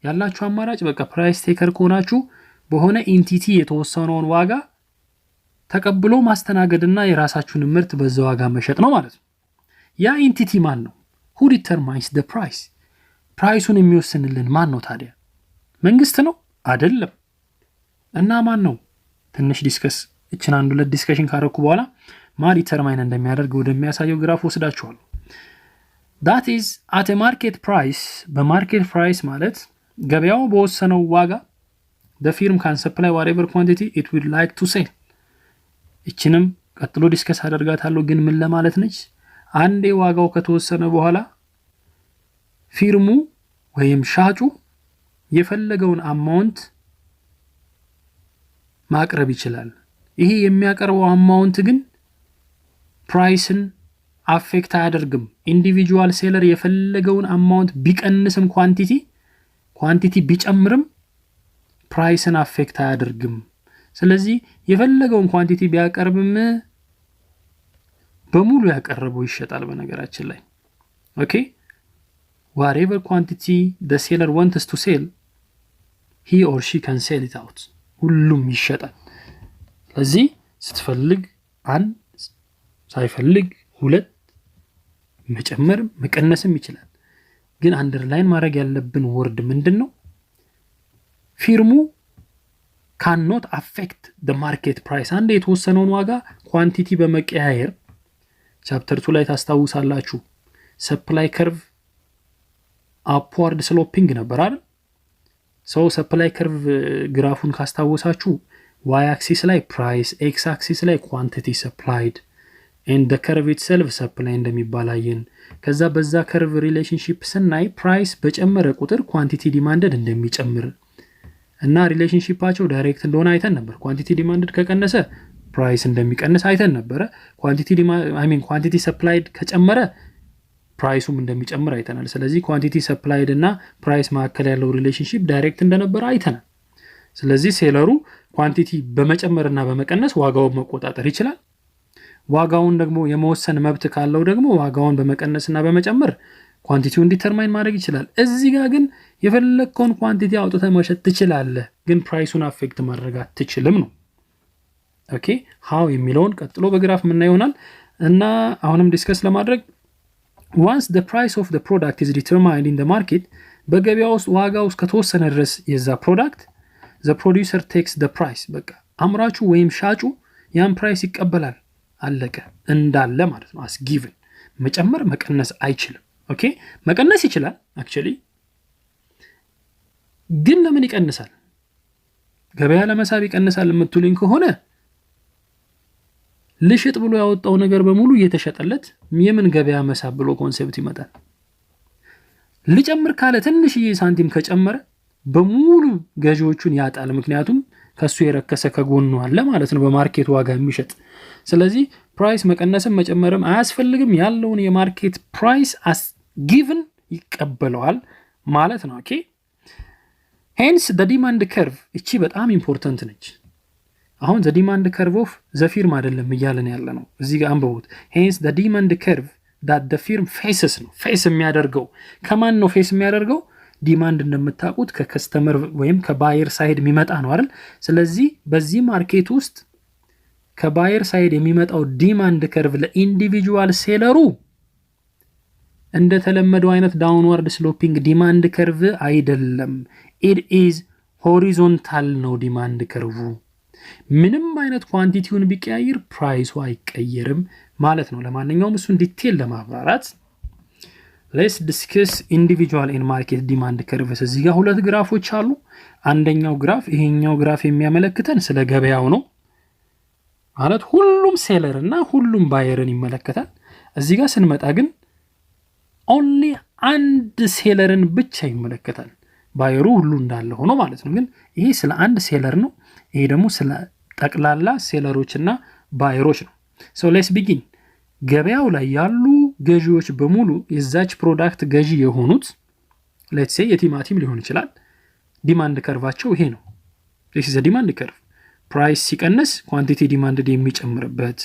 ያላችሁ አማራጭ በቃ ፕራይስ ቴከር ከሆናችሁ በሆነ ኢንቲቲ የተወሰነውን ዋጋ ተቀብሎ ማስተናገድና የራሳችሁን ምርት በዛ ዋጋ መሸጥ ነው ማለት ነው። ያ ኢንቲቲ ማን ነው? who determines the price? ፕራይሱን የሚወስንልን ማን ነው ታዲያ? መንግስት ነው? አይደለም። እና ማን ነው? ትንሽ ዲስከስ እቺን አንድ ሁለት ዲስከሽን ካረኩ በኋላ ማን ዲተርማይን እንደሚያደርግ ወደሚያሳየው ግራፍ ወስዳችኋለሁ። that is at a market price። በማርኬት ፕራይስ ማለት ገበያው በወሰነው ዋጋ the firm can supply whatever quantity it would like to sell። እቺንም ቀጥሎ ዲስከስ አደርጋታለሁ። ግን ምን ለማለት ነች? አንዴ ዋጋው ከተወሰነ በኋላ ፊርሙ ወይም ሻጩ የፈለገውን አማውንት ማቅረብ ይችላል። ይሄ የሚያቀርበው አማውንት ግን ፕራይስን አፌክት አያደርግም። ኢንዲቪጁዋል ሴለር የፈለገውን አማውንት ቢቀንስም ኳንቲቲ ቢጨምርም ፕራይስን አፌክት አያደርግም። ስለዚህ የፈለገውን ኳንቲቲ ቢያቀርብም በሙሉ ያቀርበው ይሸጣል። በነገራችን ላይ ኦኬ whatever quantity the seller wants to sell he or she can sell it out። ሁሉም ይሸጣል። ስለዚህ ስትፈልግ አንድ ሳይፈልግ ሁለት መጨመር መቀነስም ይችላል። ግን አንደርላይን ማድረግ ያለብን ወርድ ምንድነው? ፊርሙ cannot affect the market price። አንድ የተወሰነውን ዋጋ ኳንቲቲ በመቀያየር ቻፕተር 2 ላይ ታስታውሳላችሁ። ሰፕላይ ከርቭ አፕዋርድ ስሎፒንግ ነበር አይደል? ሰፕላይ ከርቭ ግራፉን ካስታወሳችሁ ዋይ አክሲስ ላይ ፕራይስ፣ ኤክስ አክሲስ ላይ ኳንቲቲ ሰፕላይድ and the curve itself supply እንደሚባል አየን። ከዛ በዛ ከርቭ ሪሌሽንሺፕ ስናይ ፕራይስ በጨመረ ቁጥር ኳንቲቲ ዲማንድድ እንደሚጨምር እና ሪሌሽንሺፓቸው ዳይሬክት እንደሆነ አይተን ነበር። ኳንቲቲ ዲማንድድ ከቀነሰ ፕራይስ እንደሚቀንስ አይተን ነበር። ኳንቲቲ ሰፕላይድ ከጨመረ ፕራይሱም እንደሚጨምር አይተናል። ስለዚህ ኳንቲቲ ሰፕላይድ እና ፕራይስ መካከል ያለው ሪሌሽንሺፕ ዳይሬክት እንደነበረ አይተናል። ስለዚህ ሴለሩ ኳንቲቲ በመጨመርና በመቀነስ ዋጋውን መቆጣጠር ይችላል። ዋጋውን ደግሞ የመወሰን መብት ካለው ደግሞ ዋጋውን በመቀነስና በመጨመር ኳንቲቲውን ዲተርማይን ማድረግ ይችላል። እዚህ ጋር ግን የፈለግከውን ኳንቲቲ አውጥተህ መሸጥ ትችላለህ፣ ግን ፕራይሱን አፌክት ማድረግ አትችልም ነው። ኦኬ ሃው የሚለውን ቀጥሎ በግራፍ ምናየው ይሆናል እና አሁንም ዲስከስ ለማድረግ once the price of the product is determined in the market በገበያ ውስጥ ዋጋው ከተወሰነ ድረስ የዛ ፕሮዳክት the producer takes the price በቃ አምራቹ ወይም ሻጩ ያን ፕራይስ ይቀበላል፣ አለቀ እንዳለ ማለት ነው። as given መጨመር መቀነስ አይችልም። ኦኬ መቀነስ ይችላል actually ግን ለምን ይቀንሳል? ገበያ ለመሳብ ይቀንሳል የምትሉኝ ከሆነ ልሽጥ ብሎ ያወጣው ነገር በሙሉ እየተሸጠለት የምን ገበያ መሳብ ብሎ ኮንሴፕት ይመጣል። ልጨምር ካለ ትንሽዬ ሳንቲም ከጨመረ በሙሉ ገዢዎቹን ያጣል፣ ምክንያቱም ከሱ የረከሰ ከጎኑ አለ ማለት ነው በማርኬት ዋጋ የሚሸጥ። ስለዚህ ፕራይስ መቀነስም መጨመርም አያስፈልግም፣ ያለውን የማርኬት ፕራይስ as given ይቀበለዋል ማለት ነው። ኦኬ hence the demand curve እቺ በጣም ኢምፖርታንት ነች። አሁን the demand curve of the firm አይደለም እያለን ያለ ነው እዚህ ጋር አንብቡት። hence the demand curve that the firm faces ነው ፌስ የሚያደርገው ከማን ነው ፌስ የሚያደርገው? ዲማንድ እንደምታውቁት ከከስተመር ወይም ከባየር ሳይድ የሚመጣ ነው አይደል? ስለዚህ በዚህ ማርኬት ውስጥ ከባየር ሳይድ የሚመጣው ዲማንድ ከርቭ ለኢንዲቪጁዋል ሴለሩ እንደተለመደው አይነት ዳውንዋርድ ስሎፒንግ ዲማንድ ከርቭ አይደለም። it is horizontal ነው ዲማንድ ከርቭ። ምንም አይነት ኳንቲቲውን ቢቀያየር ፕራይሱ አይቀየርም ማለት ነው። ለማንኛውም እሱን ዲቴል ለማብራራት let's discuss individual and market demand curves። እዚህ ጋር ሁለት ግራፎች አሉ። አንደኛው ግራፍ ይሄኛው ግራፍ የሚያመለክተን ስለ ገበያው ነው ማለት ሁሉም ሴለር እና ሁሉም ባየርን ይመለከታል። እዚህ ጋር ስንመጣ ግን only አንድ ሴለርን ብቻ ይመለከታል። ባየሩ ሁሉ እንዳለ ሆኖ ማለት ነው። ግን ይሄ ስለ አንድ ሴለር ነው፣ ይሄ ደግሞ ስለ ጠቅላላ ሴለሮችና ባየሮች ነው። so let's begin። ገበያው ላይ ያሉ ገዢዎች በሙሉ የዛች ፕሮዳክት ገዢ የሆኑት let's say የቲማቲም ሊሆን ይችላል። ዲማንድ ከርቫቸው ይሄ ነው። this is a demand curve። ፕራይስ ሲቀንስ ኳንቲቲ ዲማንድድ የሚጨምርበት፣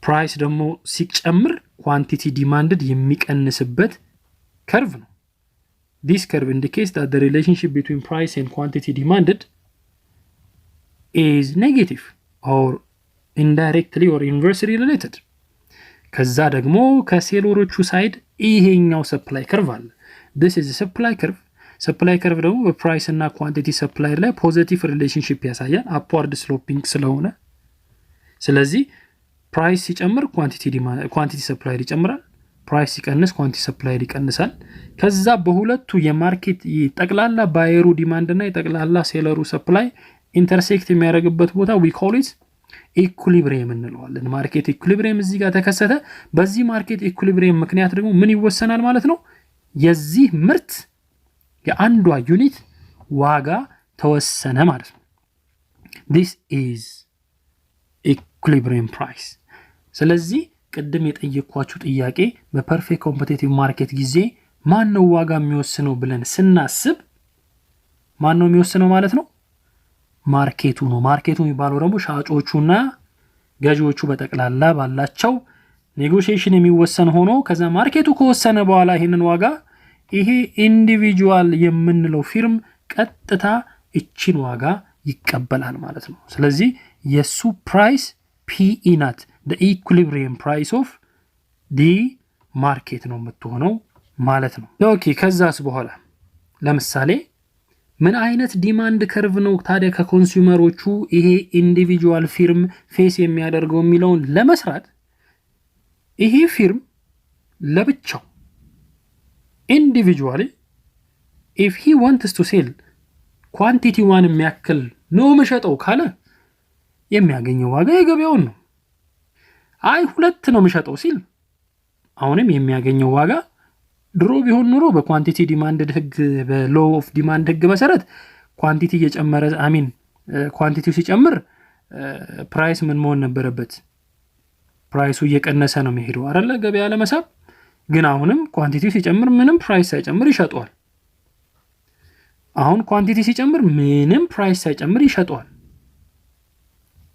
ፕራይስ ደግሞ ሲጨምር ኳንቲቲ ዲማንድድ የሚቀንስበት ከርቭ ነው። this curve indicates that the relationship between price and quantity demanded is negative or indirectly or inversely related። ከዛ ደግሞ ከሴለሮቹ ሳይድ ይሄኛው ሰፕላይ ከርቭ አለ። this is a supply curve። ሰፕላይ ከርቭ ደግሞ በፕራይስ እና ኳንቲቲ ሰፕላይ ላይ ፖዚቲቭ ሪሌሽንሺፕ ያሳያል አፕዋርድ ስሎፒንግ ስለሆነ። ስለዚህ ፕራይስ ሲጨምር ኳንቲቲ ሰፕላይ ይጨምራል፣ ፕራይስ ሲቀንስ ኳንቲቲ ሰፕላይ ይቀንሳል። ከዛ በሁለቱ የማርኬት ጠቅላላ ባየሩ ዲማንድ እና የጠቅላላ ሴለሩ ሰፕላይ ኢንተርሴክት የሚያደርግበት ቦታ we call it ኢኩሊብሪየም እንለዋለን። ማርኬት ኢኩሊብሪየም እዚህ ጋር ተከሰተ። በዚህ ማርኬት ኢኩሊብሪየም ምክንያት ደግሞ ምን ይወሰናል ማለት ነው? የዚህ ምርት የአንዷ ዩኒት ዋጋ ተወሰነ ማለት ነው። this is equilibrium price። ስለዚህ ቅድም የጠየኳችሁ ጥያቄ በፐርፌክት ኮምፒቲቲቭ ማርኬት ጊዜ ማን ነው ዋጋ የሚወስነው ብለን ስናስብ ማን ነው የሚወስነው ማለት ነው? ማርኬቱ ነው። ማርኬቱ የሚባለው ደግሞ ሻጮቹና ገዢዎቹ በጠቅላላ ባላቸው ኔጎሺዬሽን የሚወሰን ሆኖ ከዛ ማርኬቱ ከወሰነ በኋላ ይሄንን ዋጋ ይሄ ኢንዲቪጁዋል የምንለው ፊርም ቀጥታ እቺን ዋጋ ይቀበላል ማለት ነው። ስለዚህ የሱ ፕራይስ PE ናት the equilibrium price of the market ነው የምትሆነው ማለት ነው። ኦኬ ከዛስ በኋላ ለምሳሌ ምን አይነት ዲማንድ ከርቭ ነው ታዲያ ከኮንሱመሮቹ ይሄ ኢንዲቪጁዋል ፊርም ፌስ የሚያደርገው የሚለውን ለመስራት ይሄ ፊርም ለብቻው ኢንዲቪጁዋሊ if he wants to sell quantity 1 የሚያክል ነው መሸጠው ካለ የሚያገኘው ዋጋ የገበያውን ነው። አይ 2 ነው መሸጠው ሲል አሁንም የሚያገኘው ዋጋ ድሮ ቢሆን ኑሮ በኳንቲቲ ዲማንድድ ህግ በሎ ኦፍ ዲማንድ ህግ መሰረት ኳንቲቲ እየጨመረ ኳንቲቲው ሲጨምር ፕራይስ ምን መሆን ነበረበት? ፕራይሱ እየቀነሰ ነው የሚሄደው አይደለ ገበያ ለመሳብ። ግን አሁንም ኳንቲቲው ሲጨምር ምንም ፕራይስ ሳይጨምር ይሸጣል። አሁን ኳንቲቲ ሲጨምር ምንም ፕራይስ ሳይጨምር ይሸጣል።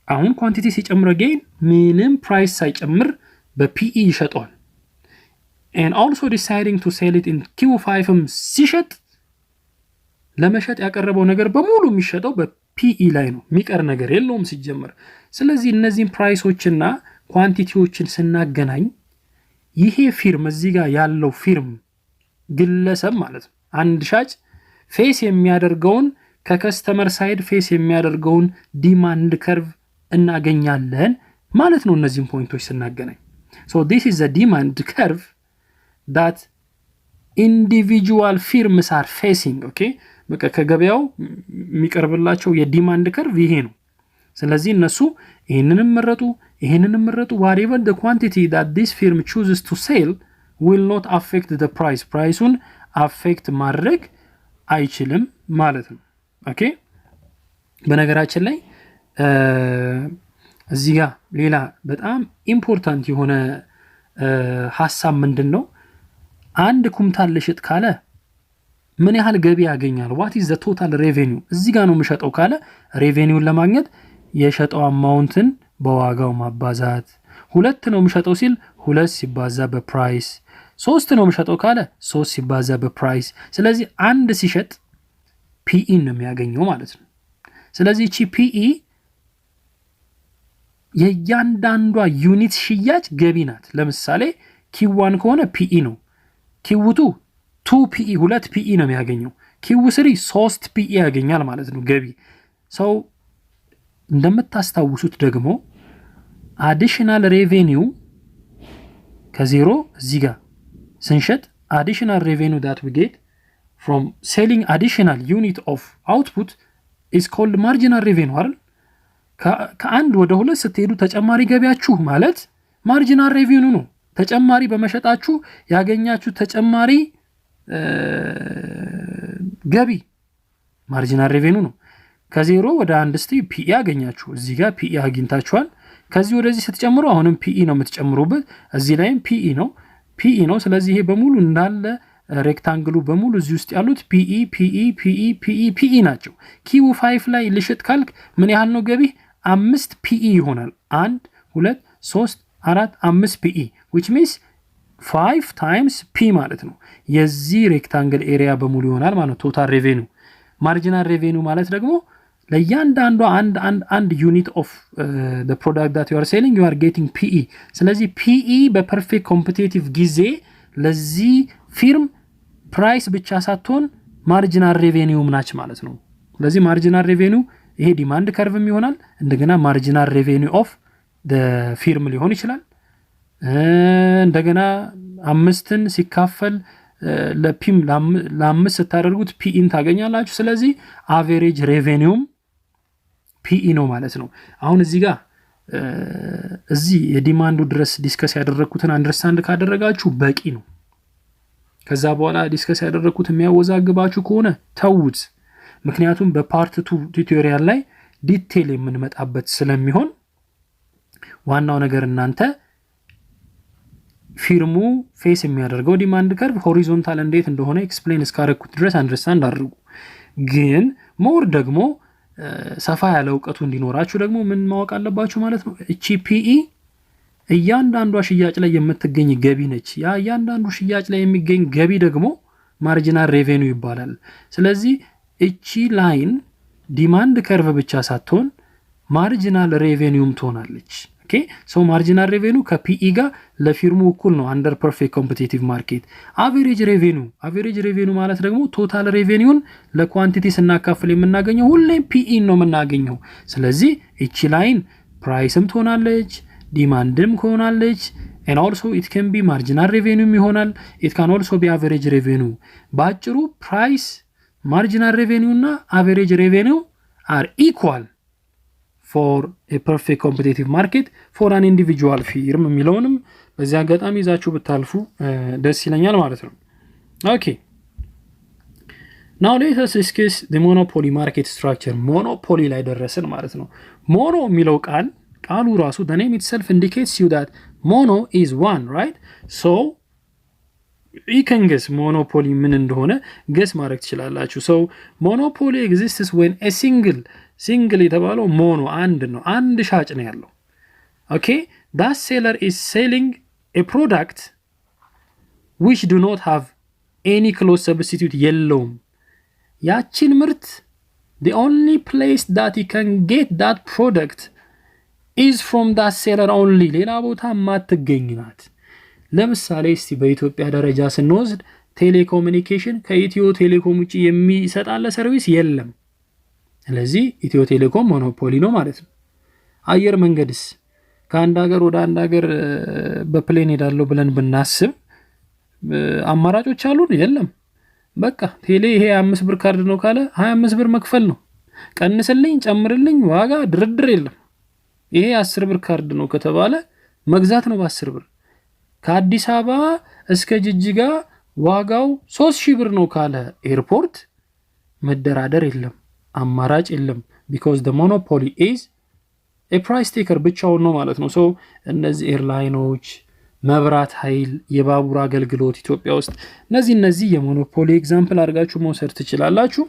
አሁን ኳንቲቲ ሲጨምር again ምንም ፕራይስ ሳይጨምር በፒኢ ይሸጠዋል and also deciding to sell it in Q5 ሲሸጥ ለመሸጥ ያቀረበው ነገር በሙሉ የሚሸጠው በፒኢ ላይ ነው የሚቀር ነገር የለውም ሲጀመር ስለዚህ እነዚህን ፕራይሶችና ኳንቲቲዎችን ስናገናኝ ይሄ ፊርም እዚህ ጋር ያለው ፊርም ግለሰብ ማለት ነው አንድ ሻጭ ፌስ የሚያደርገውን ከከስተመር ሳይድ ፌስ የሚያደርገውን ዲማንድ ከርቭ እናገኛለን ማለት ነው እነዚህን ፖይንቶች ስናገናኝ so this is the demand curve that individual firms are facing okay በቃ ከገበያው የሚቀርብላቸው የዲማንድ ከርቭ ይሄ ነው ስለዚህ እነሱ ይሄንንም መረጡ whatever the quantity that this firm chooses to sell will not affect the price priceውን affect ማድረግ አይችልም ማለት ነው ኦኬ በነገራችን ላይ እዚህ ጋር ሌላ በጣም ኢምፖርታንት የሆነ ሐሳብ ምንድነው አንድ ኩምታል ልሽጥ ካለ ምን ያህል ገቢ ያገኛል what is the total revenue እዚህ ጋር ነው የምሸጠው ካለ ሬቬኒውን ለማግኘት የሸጠው አማውንትን በዋጋው ማባዛት ሁለት ነው የምሸጠው ሲል ሁለት ሲባዛ በፕራይስ ሶስት ነው የምሸጠው ካለ ሶስት ሲባዛ በፕራይስ ስለዚህ አንድ ሲሸጥ ፒኢ ነው የሚያገኘው ማለት ነው ስለዚህ እቺ ፒኢ የእያንዳንዷ ዩኒት ሽያጭ ገቢ ናት ለምሳሌ ኪው1 ከሆነ ፒኢ ነው ኪው2 2 ፒኢ 2 ፒኢ ነው የሚያገኘው ኪው3 3 ፒኢ ያገኛል ማለት ነው ገቢ ሰው እንደምታስታውሱት ደግሞ አዲሽናል ሬቬኒው ከዜሮ እዚህ ጋር ስንሸጥ additional revenue that we get from selling additional unit of output is called marginal revenue አይደል ከአንድ ወደ ሁለት ስትሄዱ ተጨማሪ ገቢያችሁ ማለት marginal revenue ነው ተጨማሪ በመሸጣችሁ ያገኛችሁ ተጨማሪ ገቢ marginal revenue ነው ከዜሮ ወደ አንድ ስቲ ፒኢ ያገኛችሁ እዚህ ጋር ፒኢ አግኝታችኋል ከዚህ ወደዚህ ስትጨምሩ አሁንም ፒኢ ነው የምትጨምሩበት እዚህ ላይም ፒኢ ነው ስለዚህ ይሄ በሙሉ እንዳለ ሬክታንግሉ በሙሉ እዚህ ውስጥ ያሉት ፒኢ ናቸው ኪው5 ላይ ልሽጥ ካልክ ምን ያህል ነው ገቢ 5 ፒኢ ይሆናል 1 2 3 4 5 ፒኢ which means 5 times p ማለት ነው የዚህ ሬክታንግል ኤሪያ በሙሉ ይሆናል ማለት ቶታል ሬቬኒው ማርጂናል ሬቬኒው ማለት ደግሞ ለእያንዳንዱ አንድ ዩኒት ኦፍ the product that you are selling you are getting PE ስለዚህ PE በፐርፌክት ኮምፒቲቲቭ ጊዜ ለዚህ ፊርም ፕራይስ ብቻ ሳትሆን ማርጂናል ሬቬኒውም ናች ማለት ነው ስለዚህ ማርጂናል ሬቬኒው ይሄ ዲማንድ ከርቭም ይሆናል እንደገና ማርጂናል ሬቬኒው ኦፍ the ፊርም ሊሆን ይችላል እንደገና አምስትን ሲካፈል ለፒም ለአምስት ስታደርጉት ፒኢን ታገኛላችሁ ስለዚህ አቨሬጅ ሬቬኒውም ፒኢ ነው ማለት ነው አሁን እዚህ ጋር እዚህ የዲማንዱ ድረስ ዲስከስ ያደረኩትን አንደርስታንድ ካደረጋችሁ በቂ ነው ከዛ በኋላ ዲስከስ ያደረኩት የሚያወዛግባችሁ ከሆነ ተውት ምክንያቱም በፓርት 2 ቱቶሪያል ላይ ዲቴል የምንመጣበት ስለሚሆን ዋናው ነገር እናንተ ፊርሙ ፌስ የሚያደርገው ዲማንድ ከርቭ ሆሪዞንታል እንዴት እንደሆነ ኤክስፕሌን እስካረኩት ድረስ አንደርስታንድ አድርጉ ግን ሞር ደግሞ ሰፋ ያለ ዕውቀቱ እንዲኖራችሁ ደግሞ ምን ማወቅ አለባችሁ ማለት ነው እቺ ፒኢ እያንዳንዷ ሽያጭ ላይ የምትገኝ ገቢ ነች ያ እያንዳንዱ ሽያጭ ላይ የሚገኝ ገቢ ደግሞ ማርጂናል ሬቬኒው ይባላል ስለዚህ እቺ ላይን ዲማንድ ከርቭ ብቻ ሳትሆን ማርጂናል ሬቬኒውም ትሆናለች ኦኬ ሶ ማርጂናል ሬቬኒው ከፒኢ ጋር ለፊርሙ እኩል ነው አንደር ፐርፌክት ኮምፒቲቲቭ ማርኬት አቨሬጅ ሬቬኒው ማለት ደግሞ ቶታል ሬቬኒውን ለኳንቲቲ ስናካፍል የምናገኘው ሁሌም ፒኢ ነው የምናገኘው ስለዚህ እቺ ላይን ፕራይስም ትሆናለች ዲማንድም ትሆናለች and also it can be marginal revenue ይሆናል it can also be average revenue ባጭሩ ፕራይስ marginal revenue እና average revenue are equal for a perfect competitive market for an individual firm የሚለውንም በዚህ አጋጣሚ ይዛችሁ ብታልፉ ደስ ይለኛል ማለት ነው ኦኬ now let us discuss the monopoly market structure monopoly ላይ ደረስን ማለት ነው mono የሚለው ቃሉ ራሱ the name itself indicates you that mono is one right so you can guess monopoly ምን እንደሆነ guess ማድረግ ትችላላችሁ so monopoly exists when a single ሲንግል የተባለው ሞኖ አንድ ነው፣ አንድ ሻጭ ነው ያለው። ኦኬ that seller is selling a product which do not have any close substitute የለውም። ያቺን ምርት the only place that he can get that product is from that seller only ሌላ ቦታ ማትገኝ ናት። ለምሳሌ እስቲ በኢትዮጵያ ደረጃ ስንወስድ ቴሌኮሙኒኬሽን ከኢትዮ ቴሌኮም ውጪ የሚሰጣለ ሰርቪስ የለም። ስለዚህ ኢትዮ ቴሌኮም ሞኖፖሊ ነው ማለት ነው። አየር መንገድስ ከአንድ ሀገር ወደ አንድ ሀገር በፕሌን ሄዳለሁ ብለን ብናስብ አማራጮች አሉን? የለም። በቃ ቴሌ ይሄ 5 ብር ካርድ ነው ካለ 25 ብር መክፈል ነው። ቀንስልኝ ጨምርልኝ ዋጋ ድርድር የለም። ይሄ 10 ብር ካርድ ነው ከተባለ መግዛት ነው በ10 ብር። ከአዲስ አበባ እስከ ጅጅጋ ዋጋው 3000 ብር ነው ካለ ኤርፖርት መደራደር የለም፣ አማራጭ የለም። because the monopoly is a price taker ብቻውን ነው ማለት ነው። ሶ እነዚህ ኤርላይኖች፣ መብራት ኃይል፣ የባቡር አገልግሎት ኢትዮጵያ ውስጥ እነዚህ የሞኖፖሊ ኤግዛምፕል አድርጋችሁ መውሰድ ትችላላችሁ።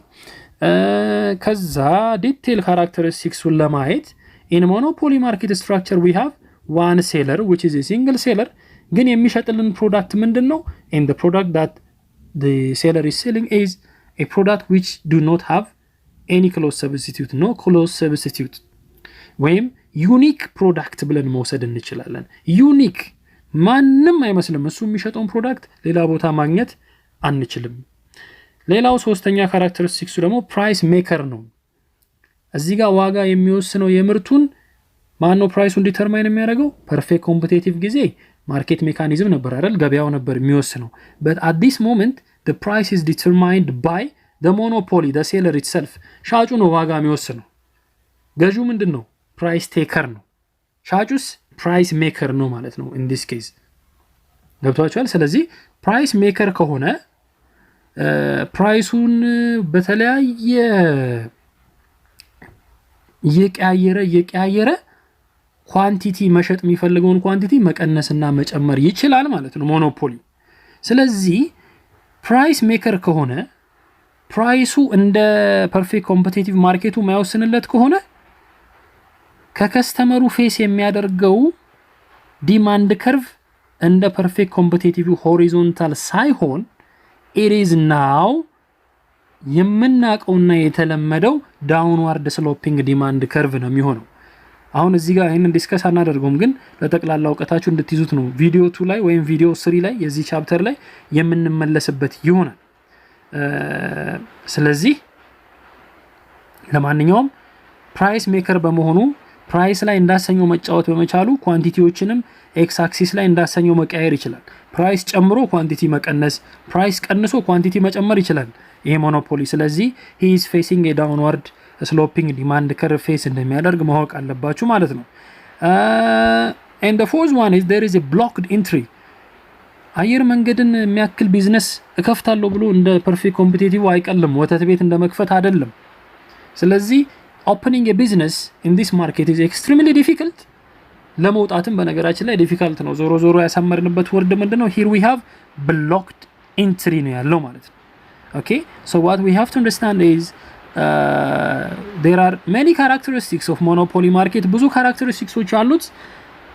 ከዛ ዲቴል ካራክተሪስቲክሱን ለማየት in monopoly market structure we have one seller which is a single seller ግን የሚሸጥልን ፕሮዳክት ምንድነው? and the product that the seller is selling is a product which do not have any close substitute, no close substitute ወይም ዩኒክ ፕሮዳክት ብለን መውሰድ እንችላለን። ዩኒክ ማንንም አይመስልም። እሱ የሚሸጠውን ፕሮዳክት ሌላ ቦታ ማግኘት አንችልም። ሌላው ሶስተኛ ካራክተሪስቲክሱ ደግሞ ፕራይስ ሜከር ነው። እዚህ ጋር ዋጋ የሚወስነው የምርቱን ማን ነው? ፕራይሱን ዲተርማይን የሚያደርገው ፐርፌክት ኮምፒቲቲቭ ጊዜ ማርኬት ሜካኒዝም ነበር አይደል? ገበያው ነበር የሚወስነው። but at this moment the price is determined by the monopoly, the seller itself። ሻጩ ነው ዋጋ የሚወስነው። ገዢው ምንድነው? ፕራይስ ቴከር ነው። ሻጩስ ፕራይስ ሜከር ነው ማለት ነው in this case። ገብቷችኋል? ስለዚህ ፕራይስ ሜከር ከሆነ ፕራይሱን በተለያየ የቀያየረ ኳንቲቲ መሸጥ የሚፈልገውን ኳንቲቲ መቀነስና መጨመር ይችላል ማለት ነው ሞኖፖሊ። ስለዚህ ፕራይስ ሜከር ከሆነ ፕራይሱ እንደ ፐርፌክት ኮምፒቲቲቭ ማርኬቱ ማይወስንለት ከሆነ ከከስተመሩ ፌስ የሚያደርገው ዲማንድ ከርቭ እንደ ፐርፌክት ኮምፒቲቲቭ ሆሪዞንታል ሳይሆን it is now የምናቀውና የተለመደው ዳውንዋርድ ስሎፒንግ ዲማንድ ከርቭ ነው የሚሆነው። አሁን እዚህ ጋር ይሄንን ዲስከስ አናደርገውም፣ ግን ለጠቅላላ እውቀታችሁ እንድትይዙት ነው። ቪዲዮ 2 ላይ ወይም ቪዲዮ 3 ላይ የዚህ ቻፕተር ላይ የምንመለስበት ይሆናል። ስለዚህ ለማንኛውም ፕራይስ ሜከር በመሆኑ ፕራይስ ላይ እንዳሰኘው መጫወት በመቻሉ ኳንቲቲዎችንም ኤክስ አክሲስ ላይ እንዳሰኘው መቀየር ይችላል። ፕራይስ ጨምሮ ኳንቲቲ መቀነስ፣ ፕራይስ ቀንሶ ኳንቲቲ መጨመር ይችላል ይሄ ሞኖፖሊ። ስለዚህ he is facing a downward sloping demand curve ፌስ እንደሚያደርግ ማወቅ አለባችሁ ማለት ነው። and the fourth one is there is a blocked entry። አየር መንገድን የሚያክል ቢዝነስ እከፍታለሁ ብሎ እንደ ፐርፌክት ኮምፒቲቲቭ አይቀልም፣ ወተት ቤት እንደመክፈት አይደለም። ስለዚህ opening a business in this market is extremely difficult። ለመውጣትም በነገራችን ላይ ዲፊካልት ነው። ዞሮ ያሳመርንበት ወርድ ምንድነው? here we have blocked entry ነው ያለው ማለት ነው። okay so what we have to understand is there are many characteristics of monopoly market። ብዙ ካራክተሪስቲክሶች አሉት።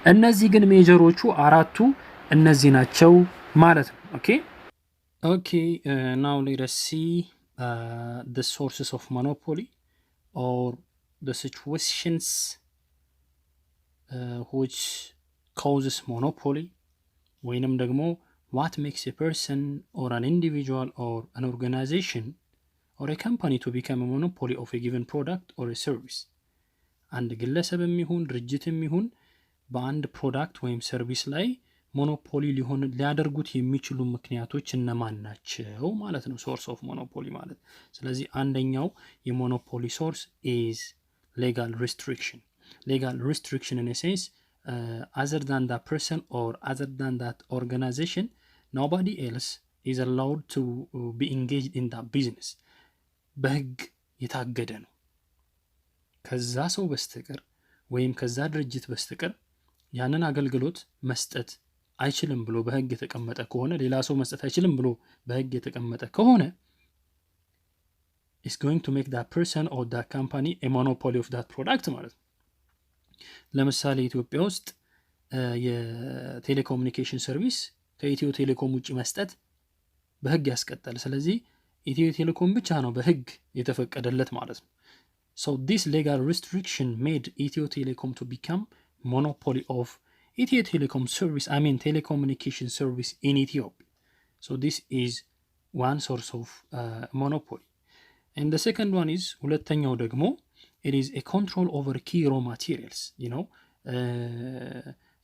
እነዚህ ግን ሜጀሮቹ አራቱ እነዚህ ናቸው ማለት ነው። okay now let us see the sources of monopoly or the situations which causes monopoly ወይንም ደግሞ what makes a person or an individual or an organization or a company to become a monopoly of a given product or a service። አንድ ግለሰብም ይሁን ድርጅትም ይሁን በአንድ ፕሮዳክት ወይም ሰርቪስ ላይ ሞኖፖሊ ሊያደርጉት የሚችሉ ምክንያቶች እነማን ናቸው ማለት ነው ሶርስ ኦፍ ሞኖፖሊ ማለት። ስለዚህ አንደኛው የሞኖፖሊ ሶርስ is legal restriction። legal restriction in a sense other than that person or other than that organization nobody else is allowed to be engaged in that business። በህግ የታገደ ነው። ከዛ ሰው በስተቀር ወይም ከዛ ድርጅት በስተቀር ያንን አገልግሎት መስጠት አይችልም ብሎ በህግ የተቀመጠ ከሆነ ሌላ ሰው መስጠት አይችልም ብሎ በህግ የተቀመጠ ከሆነ is going to make that person or that company a monopoly of that product ማለት ነው። ለምሳሌ ኢትዮጵያ ውስጥ የቴሌኮሙኒኬሽን ሰርቪስ ከኢትዮ ቴሌኮም ውጪ መስጠት በህግ ያስቀጣል። ስለዚህ ኢትዮ ቴሌኮም ብቻ ነው በህግ የተፈቀደለት ማለት ነው። So this legal restriction made Ethio Telecom to become monopoly of Ethio Telecom service, telecommunication service in Ethiopia. So this is one source of monopoly. And the second one is ሁለተኛው ደግሞ it is a control over key raw materials.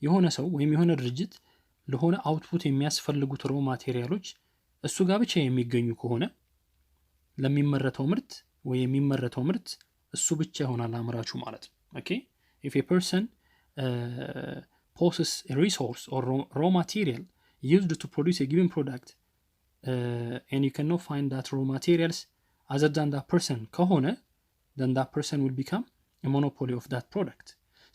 የሆነ ሰው ወይም የሆነ ድርጅት ለሆነ አውትፑት የሚያስፈልጉት ሮ ማቴሪያሎች እሱ ጋር ብቻ የሚገኙ ከሆነ ለሚመረተው ምርት ወይ የሚመረተው ምርት እሱ ብቻ ይሆናል አምራቹ ማለት ነው። Okay, if a person possesses a resource or raw material used to produce a given product and you cannot find that raw materials other than that person ከሆነ then that person will become a monopoly of that product.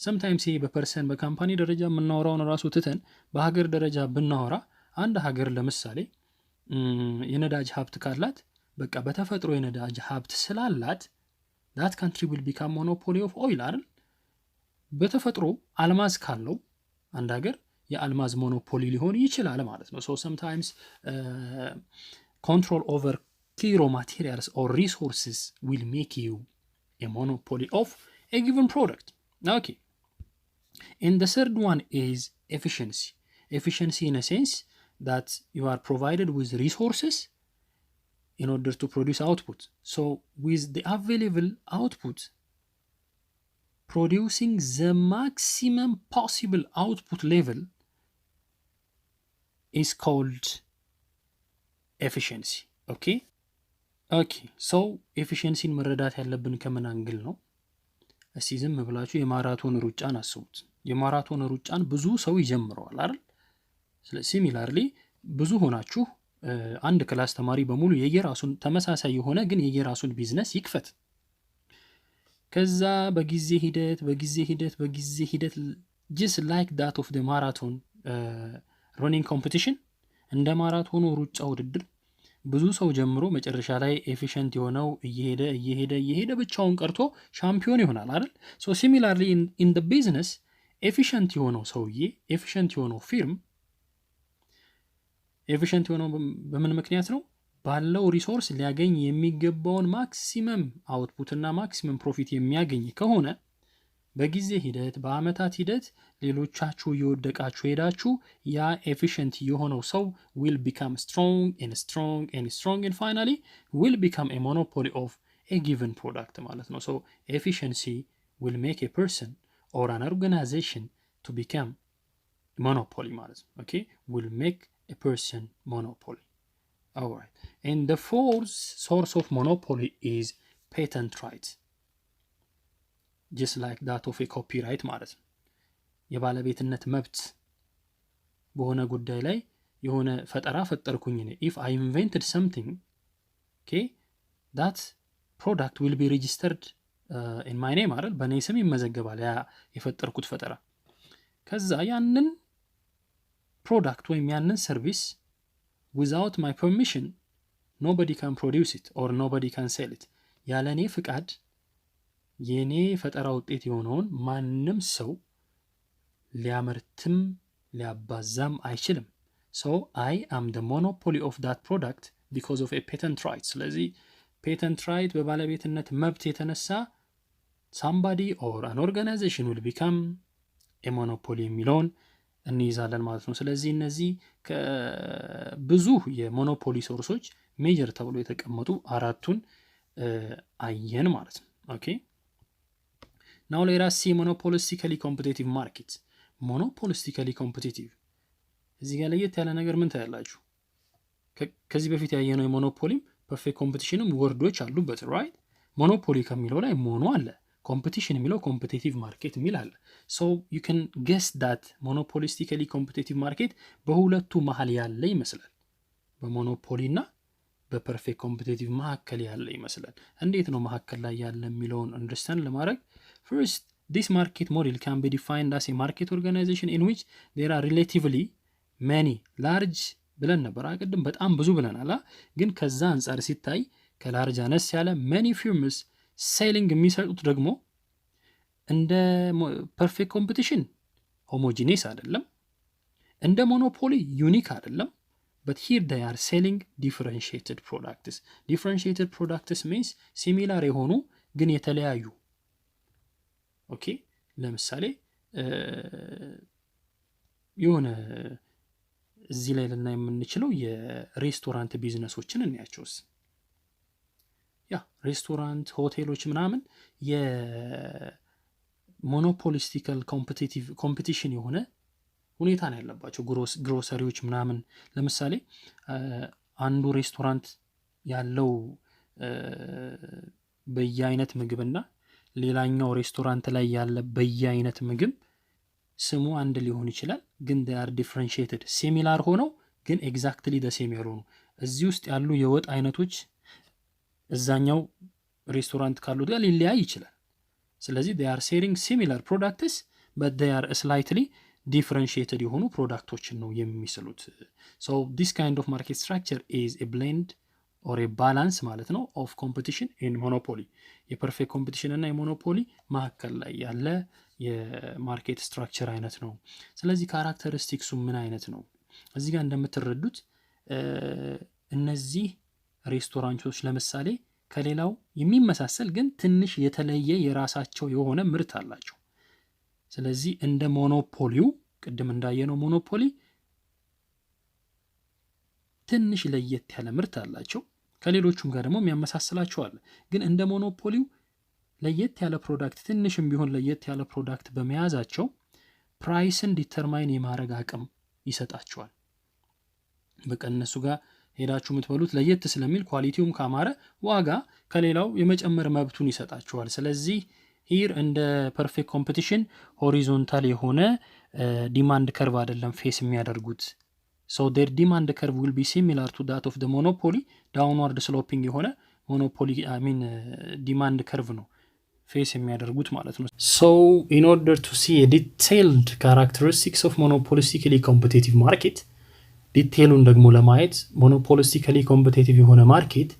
sometimes ይሄ በፐርሰን በካምፓኒ ደረጃ የምናወራውን ራሱ ትተን በሀገር ደረጃ ብናወራ አንድ ሀገር ለምሳሌ የነዳጅ ሀብት ካላት በቃ በተፈጥሮ የነዳጅ ሀብት ስላላት that country will become monopoly of oil አይደል? በተፈጥሮ አልማዝ ካለው አንድ ሀገር የአልማዝ ሞኖፖሊ ሊሆን ይችላል ማለት ነው። so sometimes control over key raw materials or resources will make you a monopoly of a given product. Okay. And the third one is efficiency. Efficiency in a sense that you are provided with resources in order to produce output. So with the available output, producing the maximum possible output level is called efficiency. Okay? Okay. So efficiency መረዳት ያለብን ከምን አንግል ነው? እስቲ ዝም ብላችሁ የማራቶን ሩጫን አስቡት። የማራቶን ሩጫን ብዙ ሰው ይጀምረዋል አይደል? ስለዚህ ሲሚላርሊ ብዙ ሆናችሁ አንድ ክላስ ተማሪ በሙሉ የየራሱን ተመሳሳይ የሆነ ግን የየራሱን ቢዝነስ ይክፈት። ከዛ በጊዜ ሂደት just like that of the marathon running competition እንደ ማራቶኑ ሩጫ ውድድር ብዙ ሰው ጀምሮ መጨረሻ ላይ ኤፊሽንት የሆነው እየሄደ ብቻውን ቀርቶ ሻምፒዮን ይሆናል አይደል? so similarly in the business ኤፊሽንት የሆነው ሰውዬ ኤፊሽንት የሆነው ፊርም ኤፊሽንት የሆነው በምን ምክንያት ነው? ባለው ሪሶርስ ሊያገኝ የሚገባውን ማክሲመም አውትፑት እና ማክሲመም ፕሮፊት የሚያገኝ ከሆነ በጊዜ ሂደት በአመታት ሂደት ሌሎቻችሁ እየወደቃችሁ ሄዳችሁ ያ ኤፊሽንት የሆነው ሰው will become strong and finally will become a monopoly of a given product ማለት ነው። so efficiency will make a person or an organization to become monopoly ማለት ነው። okay, will make a person monopoly. All right. And the fourth source of monopoly is patent right. just like that of a copyright ማለት ነው። የባለቤትነት መብት በሆነ ጉዳይ ላይ የሆነ ፈጠራ ፈጠርኩኝ እኔ if I invented something, okay, that product will be registered in my name አይደል? በእኔ ስም ይመዘገባል ያ የፈጠርኩት ፈጠራ። ከዛ ያንን ፕሮዳክት ወይም ያንን ሰርቪስ without my permission nobody can produce it or nobody can sell it. ያለኔ ፍቃድ የኔ ፈጠራ ውጤት የሆነውን ማንም ሰው ሊያመርትም ሊያባዛም አይችልም። so I am the monopoly of that product because of a patent right. ስለዚህ patent right በባለቤትነት መብት የተነሳ somebody or an organization will become a monopoly የሚለውን እንይዛለን ማለት ነው። ስለዚህ እነዚህ ከብዙ የሞኖፖሊ ሶርሶች ሜጀር ተብሎ የተቀመጡ አራቱን አየን ማለት ነው። okay, now let us see monopolistically competitive market. monopolistically competitive እዚህ ጋር ለየት ያለ ነገር ምን ታያላችሁ? ከዚህ በፊት ያየነው የሞኖፖሊም ፐርፌክት ኮምፒቲሽንም ወርዶች አሉበት right? ሞኖፖሊ ከሚለው ላይ ሞኖ አለ፣ ኮምፒቲሽን የሚለው ኮምፒቲቲቭ ማርኬት የሚል አለ። so you can guess that monopolistically competitive market በሁለቱ መሃል ያለ ይመስላል። በሞኖፖሊና በፐርፌክት ኮምፒቲቲቭ መካከል ያለ ይመስላል። እንዴት ነው መካከል ላይ ያለ የሚለውን አንደርስታንድ ለማድረግ first this market model can be defined as a market organization in which there are relatively many large ብለን ነበር አቀድም በጣም ብዙ ብለናል። ግን ከዛ አንፃር ሲታይ ከላርጅ አነስ ያለ many firms selling የሚሰጡት ደግሞ እንደ perfect competition homogeneous አይደለም፣ እንደ monopoly unique አይደለም። but here they are selling differentiated products. differentiated products means similar የሆኑ ግን የተለያዩ። ኦኬ ለምሳሌ የሆነ እዚህ ላይ ልናይ የምንችለው የሬስቶራንት ቢዝነሶችን እናያቸውስ። ያ ሬስቶራንት ሆቴሎች ምናምን የሞኖፖሊስቲካል ኮምፒቲሽን የሆነ ሁኔታ ነው ያለባቸው። ግሮሰሪዎች ምናምን ለምሳሌ አንዱ ሬስቶራንት ያለው በየአይነት ምግብና ሌላኛው ሬስቶራንት ላይ ያለ በየአይነት ምግብ ስሙ አንድ ሊሆን ይችላል፣ ግን they are differentiated similar ሆነው ግን exactly the same ያልሆኑ። እዚህ ውስጥ ያሉ የወጥ አይነቶች እዛኛው ሬስቶራንት ካሉት ጋር ሊለያይ ይችላል። ስለዚህ they are selling similar products but they are slightly differentiated የሆኑ ፕሮዳክቶችን ነው የሚስሉት። so this kind of market structure is a blend or a balance ማለት ነው of competition and monopoly። የፐርፌክት ኮምፒቲሽን እና የሞኖፖሊ መካከል ላይ ያለ የማርኬት ስትራክቸር አይነት ነው። ስለዚህ ካራክተሪስቲክሱ ምን አይነት ነው? እዚህ ጋር እንደምትረዱት እነዚህ ሬስቶራንቶች ለምሳሌ ከሌላው የሚመሳሰል ግን ትንሽ የተለየ የራሳቸው የሆነ ምርት አላቸው። ስለዚህ እንደ ሞኖፖሊው ቅድም እንዳየነው ሞኖፖሊ ትንሽ ለየት ያለ ምርት አላቸው፣ ከሌሎቹም ጋር ደግሞ የሚያመሳስላቸው አለ። ግን እንደ ሞኖፖሊው ለየት ያለ ፕሮዳክት ትንሽም ቢሆን ለየት ያለ ፕሮዳክት በመያዛቸው ፕራይስን ዲተርማይን የማድረግ አቅም ይሰጣቸዋል። በቃ እነሱ ጋር ሄዳችሁ የምትበሉት ለየት ስለሚል ኳሊቲውም ካማረ ዋጋ ከሌላው የመጨመር መብቱን ይሰጣቸዋል። ስለዚህ ሂር እንደ ፐርፌክት ኮምፒቲሽን ሆሪዞንታል የሆነ ዲማንድ ከርቭ አይደለም ፌስ የሚያደርጉት። so their demand curve will be similar to that of the monopoly, downward sloping የሆነ monopoly demand curve ነው ፌስ የሚያደርጉት ማለት ነው። so in order to see a detailed characteristics of monopolistically competitive market, ዲቴሉን ደግሞ ለማየት monopolistically competitive የሆነ ማርኬት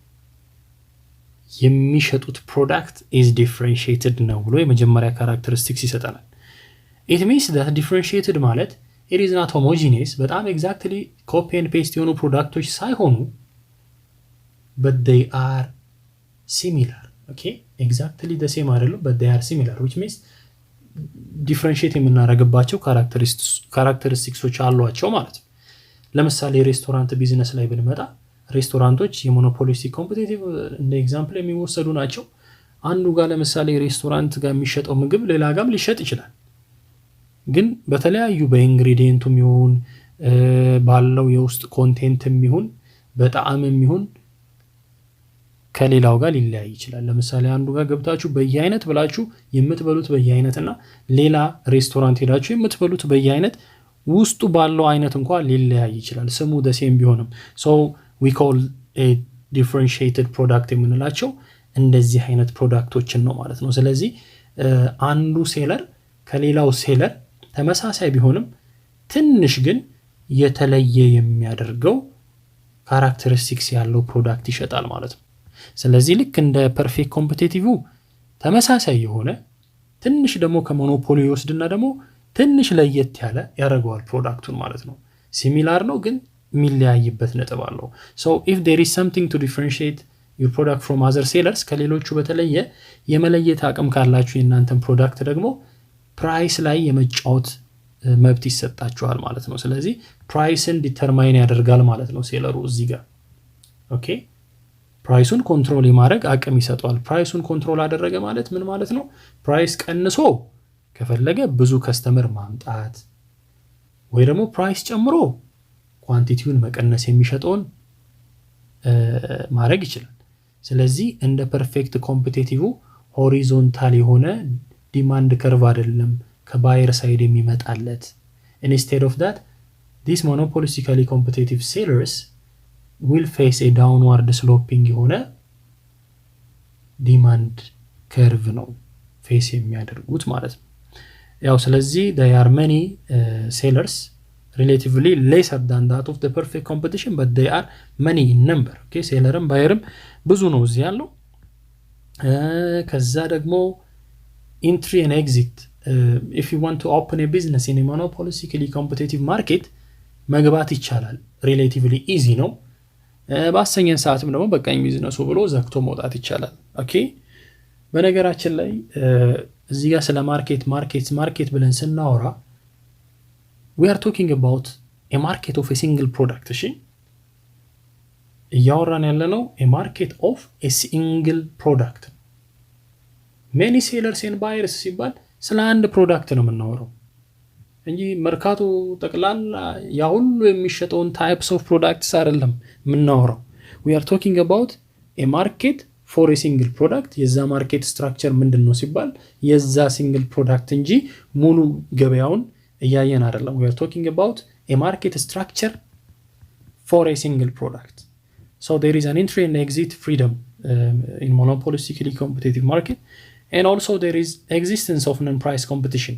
የሚሸጡት ፕሮዳክት is differentiated ነው ብሎ የመጀመሪያ ካራክተሪስቲክስ ይሰጠናል። it means that differentiated ማለት it is not homogeneous በጣም exactly copy and paste የሆኑ ፕሮዳክቶች ሳይሆኑ but they are similar. okay exactly the same አይደሉም but they are similar, which means differentiate የምናደርግባቸው ካራክተሪስቲክሶች አሏቸው ማለት ነው። ለምሳሌ ሬስቶራንት ቢዝነስ ላይ ብንመጣ ሬስቶራንቶች የሞኖፖሊስቲክ ኮምፒቲቲቭ እንደ ኤግዛምፕል የሚወሰዱ ናቸው። አንዱ ጋር ለምሳሌ ሬስቶራንት ጋር የሚሸጠው ምግብ ሌላ ጋርም ሊሸጥ ይችላል፣ ግን በተለያዩ በኢንግሪዲየንቱም ይሁን ባለው የውስጥ ኮንቴንትም ይሁን በጣዕምም ይሁን ከሌላው ጋር ሊለያይ ይችላል። ለምሳሌ አንዱ ጋር ገብታችሁ በየአይነት ብላችሁ የምትበሉት በየአይነትና ሌላ ሬስቶራንት ሄዳችሁ የምትበሉት በየአይነት ውስጡ ባለው አይነት እንኳን ሊለያይ ይችላል፣ ስሙ ደሴም ቢሆንም። so we call a differentiated product የምንላቸው እንደዚህ አይነት ፕሮዳክቶችን ነው ማለት ነው። ስለዚህ አንዱ ሴለር ከሌላው ሴለር ተመሳሳይ ቢሆንም ትንሽ ግን የተለየ የሚያደርገው ካራክተሪስቲክስ ያለው ፕሮዳክት ይሸጣል ማለት ነው። ስለዚህ ልክ እንደ ፐርፌክት ኮምፒቲቲቭ ተመሳሳይ የሆነ ትንሽ ደግሞ ከሞኖፖሊ ይወስድና ደግሞ ትንሽ ለየት ያለ ያደርገዋል ፕሮዳክቱን ማለት ነው። ሲሚላር ነው ግን የሚለያይበት ነጥብ አለው። so if there is something to differentiate your product from other sellers ከሌሎቹ በተለየ የመለየት አቅም ካላችሁ የእናንተን ፕሮዳክት ደግሞ ፕራይስ ላይ የመጫወት መብት ይሰጣችኋል ማለት ነው። ስለዚህ ፕራይስን ዲተርማይን ያደርጋል ማለት ነው ሴለሩ እዚህ ጋር። ኦኬ ፕራይሱን ኮንትሮል የማድረግ አቅም ይሰጠዋል። ፕራይሱን ኮንትሮል አደረገ ማለት ምን ማለት ነው? ፕራይስ ቀንሶ ከፈለገ ብዙ ከስተመር ማምጣት ወይ ደግሞ ፕራይስ ጨምሮ ኳንቲቲውን መቀነስ የሚሸጠውን ማድረግ ይችላል። ስለዚህ እንደ ፐርፌክት ኮምፒቲቲቭ ሆሪዞንታል የሆነ ዲማንድ ከርቭ አይደለም ከባየር ሳይድ የሚመጣለት። instead of that these monopolistically competitive sellers will face a downward sloping የሆነ ዲማንድ ከርቭ ነው ፌስ የሚያደርጉት ማለት ነው። ያው ስለዚህ there are many sellers relatively lesser than that of the perfect competition, but they are many in number. Okay, ሴለርም ባየርም ብዙ ነው እዚህ ያለው። ከዛ ደግሞ entry and exit. If you want to open a business in a monopolistically competitive market, መግባት ይቻላል። relatively easy ነው። በአሰኘን ሰዓትም ደግሞ በቃኝ ቢዝነሱ ብሎ ዘግቶ መውጣት ይቻላል። ኦኬ በነገራችን ላይ እዚህ ጋር ስለ ማርኬት ብለን ስናወራ we are talking about a market of a single product. እሺ እያወራን ያለነው a market of a single product. many sellers and buyers ሲባል ስለ አንድ ፕሮዳክት ነው የምናወራው እንጂ መርካቶ ጠቅላላ ያ ሁሉ የሚሸጠውን types of products አይደለም የምናወራው. we are talking about a market for a single product. የዛ ማርኬት ስትራክቸር ምንድነው ሲባል የዛ ሲንግል ፕሮዳክት እንጂ ሙሉ ገበያውን እያየን አይደለም. we are talking about a market structure for a single product. So there is an entry and exit freedom in monopolistically competitive market, and also there is existence of non-price competition.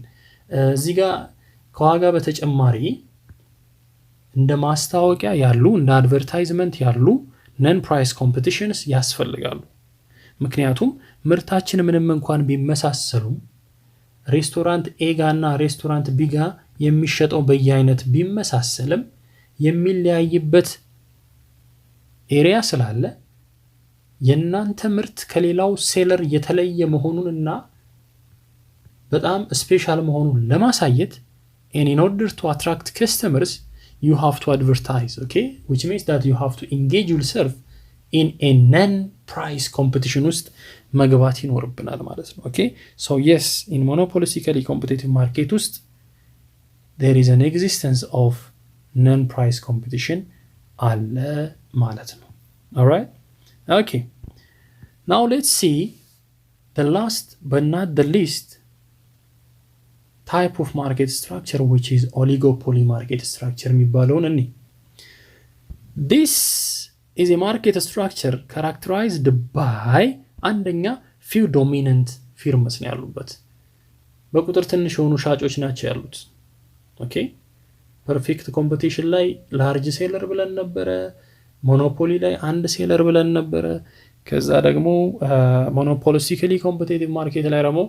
እዚህ ጋር ከዋጋ በተጨማሪ እንደ ማስታወቂያ ያሉ እንደ አድቨርታይዝመንት ያሉ ነን ፕራይስ ኮምፒቲሽንስ ያስፈልጋሉ። ምክንያቱም ምርታችን ምንም እንኳን ቢመሳሰሉም ሬስቶራንት ኤ ጋና ሬስቶራንት ቢ ጋ የሚሸጠው በየአይነት ቢመሳሰልም የሚለያይበት ኤሪያ ስላለ የናንተ ምርት ከሌላው ሴለር የተለየ መሆኑንና በጣም ስፔሻል መሆኑን ለማሳየት and in order to attract customers you have to advertise, okay, which means that you have to engage yourself in a non-price competition ውስጥ መግባት ይኖርብናል ማለት ነው. okay, so yes, in monopolistically competitive market ውስጥ there is an existence of non-price competition አለ ማለት ነው. all right, okay, now let's see the last but not the least type of market structure, which is oligopoly market structure የሚባለውን እኔ this is a market structure characterized by አንደኛ few dominant firms ነው ያሉበት በቁጥር ትንሽ የሆኑ ሻጮች ናቸው ያሉት. ኦኬ ፐርፌክት ኮምፒቲሽን ላይ ላርጅ ሴለር ብለን ነበረ፣ ሞኖፖሊ ላይ አንድ ሴለር ብለን ነበረ። ከዛ ደግሞ ሞኖፖሊስቲካሊ ኮምፒቲቲቭ ማርኬት ላይ ደግሞ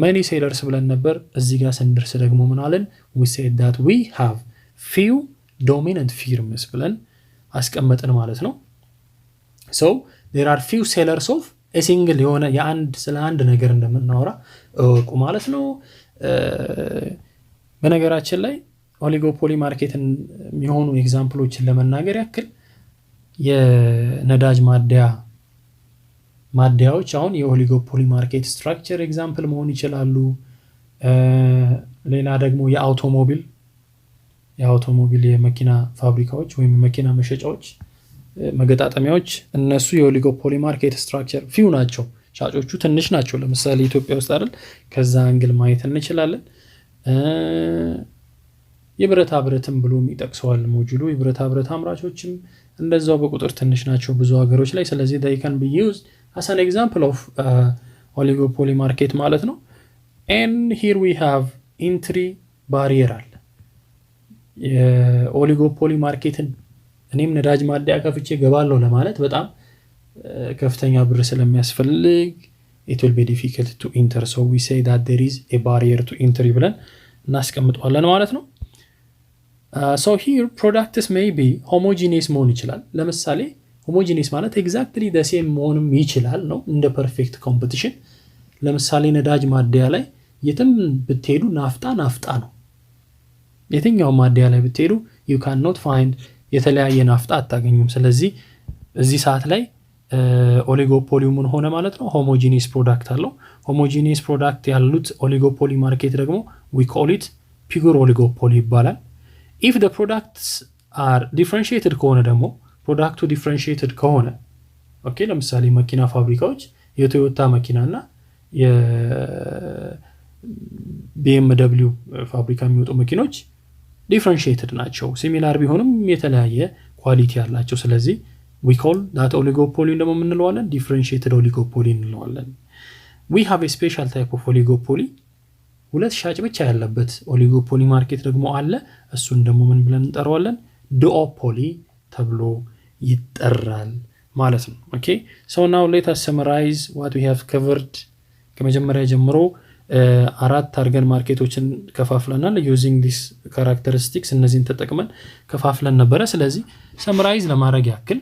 many sellers ብለን ነበር። እዚህ ጋር ስንደርስ ደግሞ ምን አለን? we said that we have few dominant firms ብለን አስቀመጥን ማለት ነው። so there are few sellers of a single የሆነ የአንድ ስለ አንድ ነገር እንደምናወራ እቁ ማለት ነው። በነገራችን ላይ ኦሊጎፖሊ ማርኬትን የሚሆኑ ኤግዛምፕሎችን ለመናገር ያክል የነዳጅ ማደያዎች አሁን የኦሊጎፖሊ ማርኬት ስትራክቸር ኤግዛምፕል መሆን ይችላሉ። ሌላ ደግሞ የአውቶሞቢል የመኪና ፋብሪካዎች ወይም መኪና መሸጫዎች መገጣጠሚያዎች እነሱ የኦሊጎፖሊ ማርኬት ስትራክቸር ፊው ናቸው። ሻጮቹ ትንሽ ናቸው። ለምሳሌ ኢትዮጵያ ውስጥ አይደል ከዛ አንግል ማየት እንችላለን። የብረታ ብረትም ብሎ የሚጠቅሰዋል ሞጁሉ የብረታ ብረት አምራቾችም እንደዛው በቁጥር ትንሽ ናቸው ብዙ ሀገሮች ላይ። ስለዚህ they can be used as an example of oligopoly market ማለት ነው። and here we have entry barrier አለ። የኦሊጎፖሊ ማርኬትን እኔም ነዳጅ ማደያ ከፍቼ ገባለሁ ለማለት በጣም ከፍተኛ ብር ስለሚያስፈልግ it will be difficult to enter, so we say that there is a barrier to entry ብለን እናስቀምጣለን ማለት ነው። so here products may be homogeneous መሆን ይችላል። ለምሳሌ homogeneous ማለት exactly the same መሆንም ይችላል ነው እንደ perfect competition። ለምሳሌ ነዳጅ ማደያ ላይ የትም ብትሄዱ ናፍጣ ነው። የትኛው ማደያ ላይ ብትሄዱ you cannot find የተለያየ ናፍጣ አታገኙም። ስለዚህ እዚህ ሰዓት ላይ ኦሊጎፖሊው ምን ሆነ ማለት ነው? homogeneous product አለው። homogeneous product ያሉት ኦሊጎፖሊ ማርኬት ደግሞ we call it pure oligopoly ይባላል። if the products are differentiated ከሆነ ደግሞ ፕሮዳክቱ ዲፈረንሺየትድ ከሆነ ኦኬ ለምሳሌ መኪና ፋብሪካዎች የቶዮታ መኪናና የቢኤምደብሊው ፋብሪካ የሚወጡ መኪኖች ዲፈረንሺየትድ ናቸው። ሲሚላር ቢሆንም የተለያየ ኳሊቲ ያላቸው። ስለዚህ we call that oligopoly ደግሞ እንለዋለን differentiated oligopoly እንለዋለን። we have a special type of oligopoly ሁለት ሻጭ ብቻ ያለበት ኦሊጎፖሊ ማርኬት ደግሞ አለ። እሱን ደግሞ ምን ብለን እንጠራዋለን? ዱኦፖሊ ተብሎ ይጠራል ማለት ነው። ኦኬ ሶ ናው ሌት አስ ሰመራይዝ ዋት ዊ ሃቭ ከቨርድ። ከመጀመሪያ ጀምሮ አራት አርገን ማርኬቶችን ከፋፍለናል ዩዚንግ ዲስ ካራክተሪስቲክስ እነዚህን ተጠቅመን ከፋፍለን ነበረ። ስለዚህ ሰመራይዝ ለማድረግ ያክል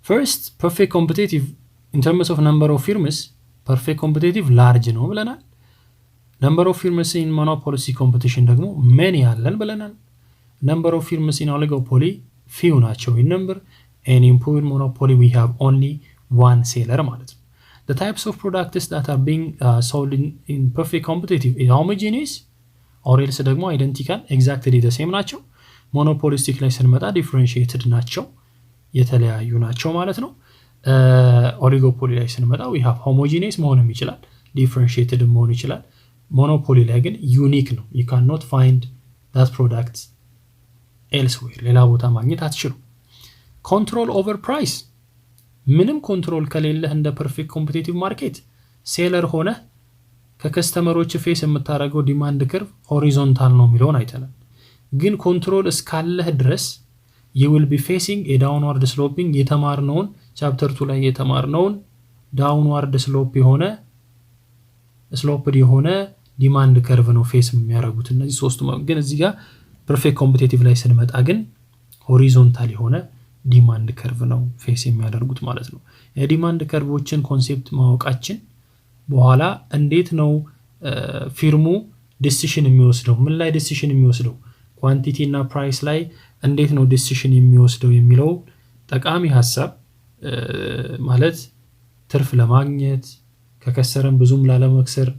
first perfect competitive in terms of number of firms perfect competitive large ነው ብለናል። number of firms in monopolistic competition ደግሞ many ያለን ብለናል። number of firms in oligopoly few ናቸው in number and in pure monopoly we have only one seller ማለት ነው። the types of products that are being sold in perfect competitive is homogeneous or else ደግሞ identical exactly the same ናቸው። monopolistic ላይ ስንመጣ differentiated ናቸው የተለያዩ ናቸው ማለት ነው። ኦሊጎፖሊ ላይ ስንመጣ we have homogeneous መሆንም ይችላል differentiated መሆን ይችላል። monopoly ላይ ግን unique ነው you cannot find that product elsewhere ሌላ ቦታ ማግኘት አትችሉ። control over price ምንም ኮንትሮል ከሌለህ እንደ ፐርፌክት ኮምፒቲቲቭ ማርኬት ሴለር ሆነ ከከስተመሮች ፌስ የምታደርገው ዲማንድ ከርቭ ሆሪዞንታል ነው የሚለውን አይተናል። ግን ኮንትሮል እስካለህ ድረስ you will be facing a downward sloping የተማርነውን ቻፕተር 2 ላይ የተማርነውን downward slope የሆነ ዲማንድ ከርቭ ነው ፌስ የሚያደርጉት እነዚህ ሶስቱ። ግን እዚህ ጋር ፐርፌክት ኮምፒቲቲቭ ላይ ስንመጣ ግን ሆሪዞንታል የሆነ ዲማንድ ከርቭ ነው ፌስ የሚያደርጉት ማለት ነው። የዲማንድ ከርቮችን ኮንሴፕት ማወቃችን በኋላ እንዴት ነው ፊርሙ ዲሲሽን የሚወስደው ምን ላይ ዲሲሽን የሚወስደው ኳንቲቲ እና ፕራይስ ላይ እንዴት ነው ዲሲሽን የሚወስደው የሚለው ጠቃሚ ሐሳብ ማለት ትርፍ ለማግኘት ከከሰረን ብዙም ላለመክሰር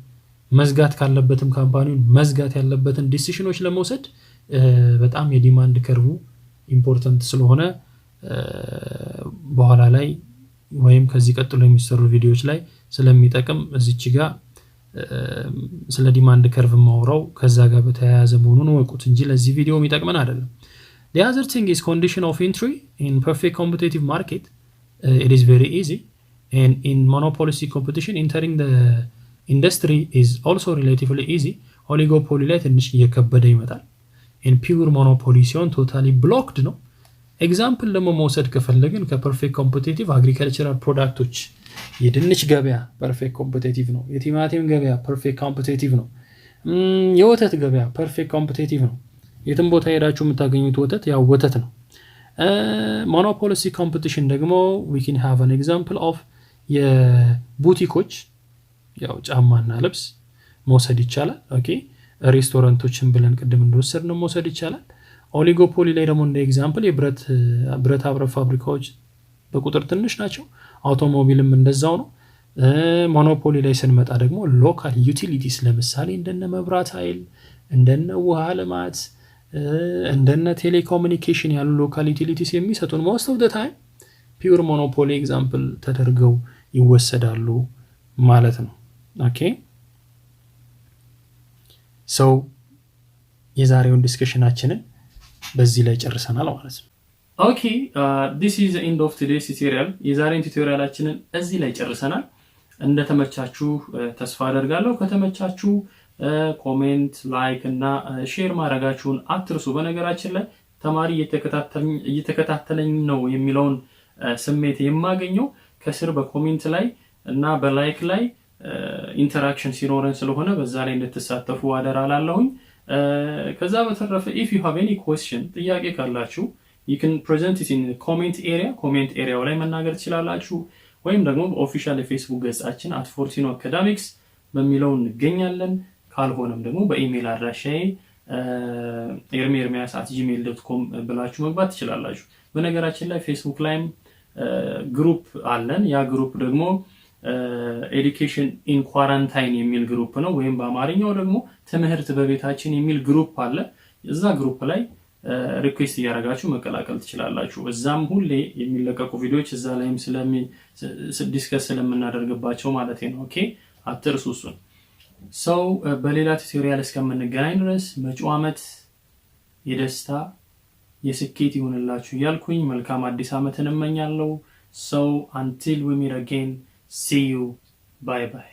መዝጋት ካለበትም ካምፓኒውን መዝጋት ያለበትን ዲሲሽኖች ለመውሰድ በጣም የዲማንድ ከርቭ ኢምፖርታንት ስለሆነ በኋላ ላይ ወይም ከዚህ ቀጥሎ የሚሰሩ ቪዲዮዎች ላይ ስለሚጠቅም እዚች ጋር ስለ ዲማንድ ከርቭ ማውራው ከዛ ጋር በተያያዘ መሆኑን ወቁት እንጂ ለዚህ ቪዲዮ የሚጠቅመን አይደለም። The other thing is condition of entry in perfect competitive market. It is very easy, and in monopolistic competition entering the industry is also relatively easy. Oligopoly ላይ ትንሽ እየከበደ ይመጣል። in pure monopoly ሲሆን totally blocked ነው። ኤግዛምፕል ደግሞ መውሰድ ከፈለግን ከፐርፌክት ኮምፒቲቲቭ አግሪካልቸራል ፕሮዳክቶች የድንች ገበያ ፐርፌክት ኮምፒቲቲቭ ነው። የቲማቲም ገበያ ፐርፌክት ኮምፒቲቲቭ ነው። የወተት ገበያ ፐርፌክት ኮምፒቲቲቭ ነው። የትም ቦታ ሄዳችሁ የምታገኙት ወተት ያው ወተት ነው። monopolistic competition ደግሞ we can have an example of የቡቲኮች ያው ጫማና ልብስ መውሰድ ይቻላል። ኦኬ ሬስቶራንቶችን ብለን ቅድም እንደወሰድነው መውሰድ ይቻላል። ኦሊጎፖሊ ላይ ደግሞ እንደ ኤግዛምፕል የብረት ብረት ፋብሪካዎች በቁጥር ትንሽ ናቸው። አውቶሞቢልም እንደዛው ነው። ሞኖፖሊ ላይ ስንመጣ ደግሞ ሎካል ዩቲሊቲስ ለምሳሌ እንደነ መብራት ኃይል እንደነ ውሃ ልማት እንደነ ቴሌኮሙኒኬሽን ያሉ ሎካል ዩቲሊቲስ የሚሰጡን most of the time pure monopoly ኤግዛምፕል ተደርገው ይወሰዳሉ ማለት ነው። ኦኬ ሶ የዛሬውን ዲስከሽናችንን በዚህ ላይ ጨርሰናል ማለት ነው። ኦኬ this is the end of today's tutorial። የዛሬን ቱቶሪያላችንን እዚህ ላይ ጨርሰናል። እንደተመቻችሁ ተስፋ አደርጋለሁ። ከተመቻችሁ ኮሜንት፣ ላይክ እና ሼር ማድረጋችሁን አትርሱ። በነገራችን ላይ ተማሪ እየተከታተለኝ ነው የሚለውን ስሜት የማገኘው ከስር በኮሜንት ላይ እና በላይክ ላይ ኢንተራክሽን ሲኖረን ስለሆነ በዛ ላይ እንድትሳተፉ አደራላለሁኝ። ከዛ በተረፈ if you have any question ጥያቄ ካላችሁ you can present it in the comment area ላይ መናገር ትችላላችሁ። ወይም ደግሞ በኦፊሻል የፌስቡክ ገጻችን @fortino academics በሚለው እንገኛለን። ካልሆነም ደግሞ በኢሜል አድራሻዬ ermiermias@gmail.com ብላችሁ መግባት ትችላላችሁ። በነገራችን ላይ ፌስቡክ ላይም ግሩፕ አለን። ያ ግሩፕ ደግሞ ኤዱኬሽን ኢን ኳራንታይን የሚል ግሩፕ ነው። ወይም በአማርኛው ደግሞ ትምህርት በቤታችን የሚል ግሩፕ አለ። እዛ ግሩፕ ላይ ሪኩዌስት እያደረጋችሁ መቀላቀል ትችላላችሁ። እዛም ሁሌ የሚለቀቁ ቪዲዮዎች እዛ ላይም ዲስከስ ስለምናደርግባቸው ማለት ነው። ኦኬ አትርሱ እሱን። ሰው በሌላ ቱቶሪያል እስከምንገናኝ ድረስ መጪው ዓመት የደስታ የስኬት ይሁንላችሁ እያልኩኝ መልካም አዲስ ዓመትን እመኛለሁ። So until we meet again, see you. Bye bye.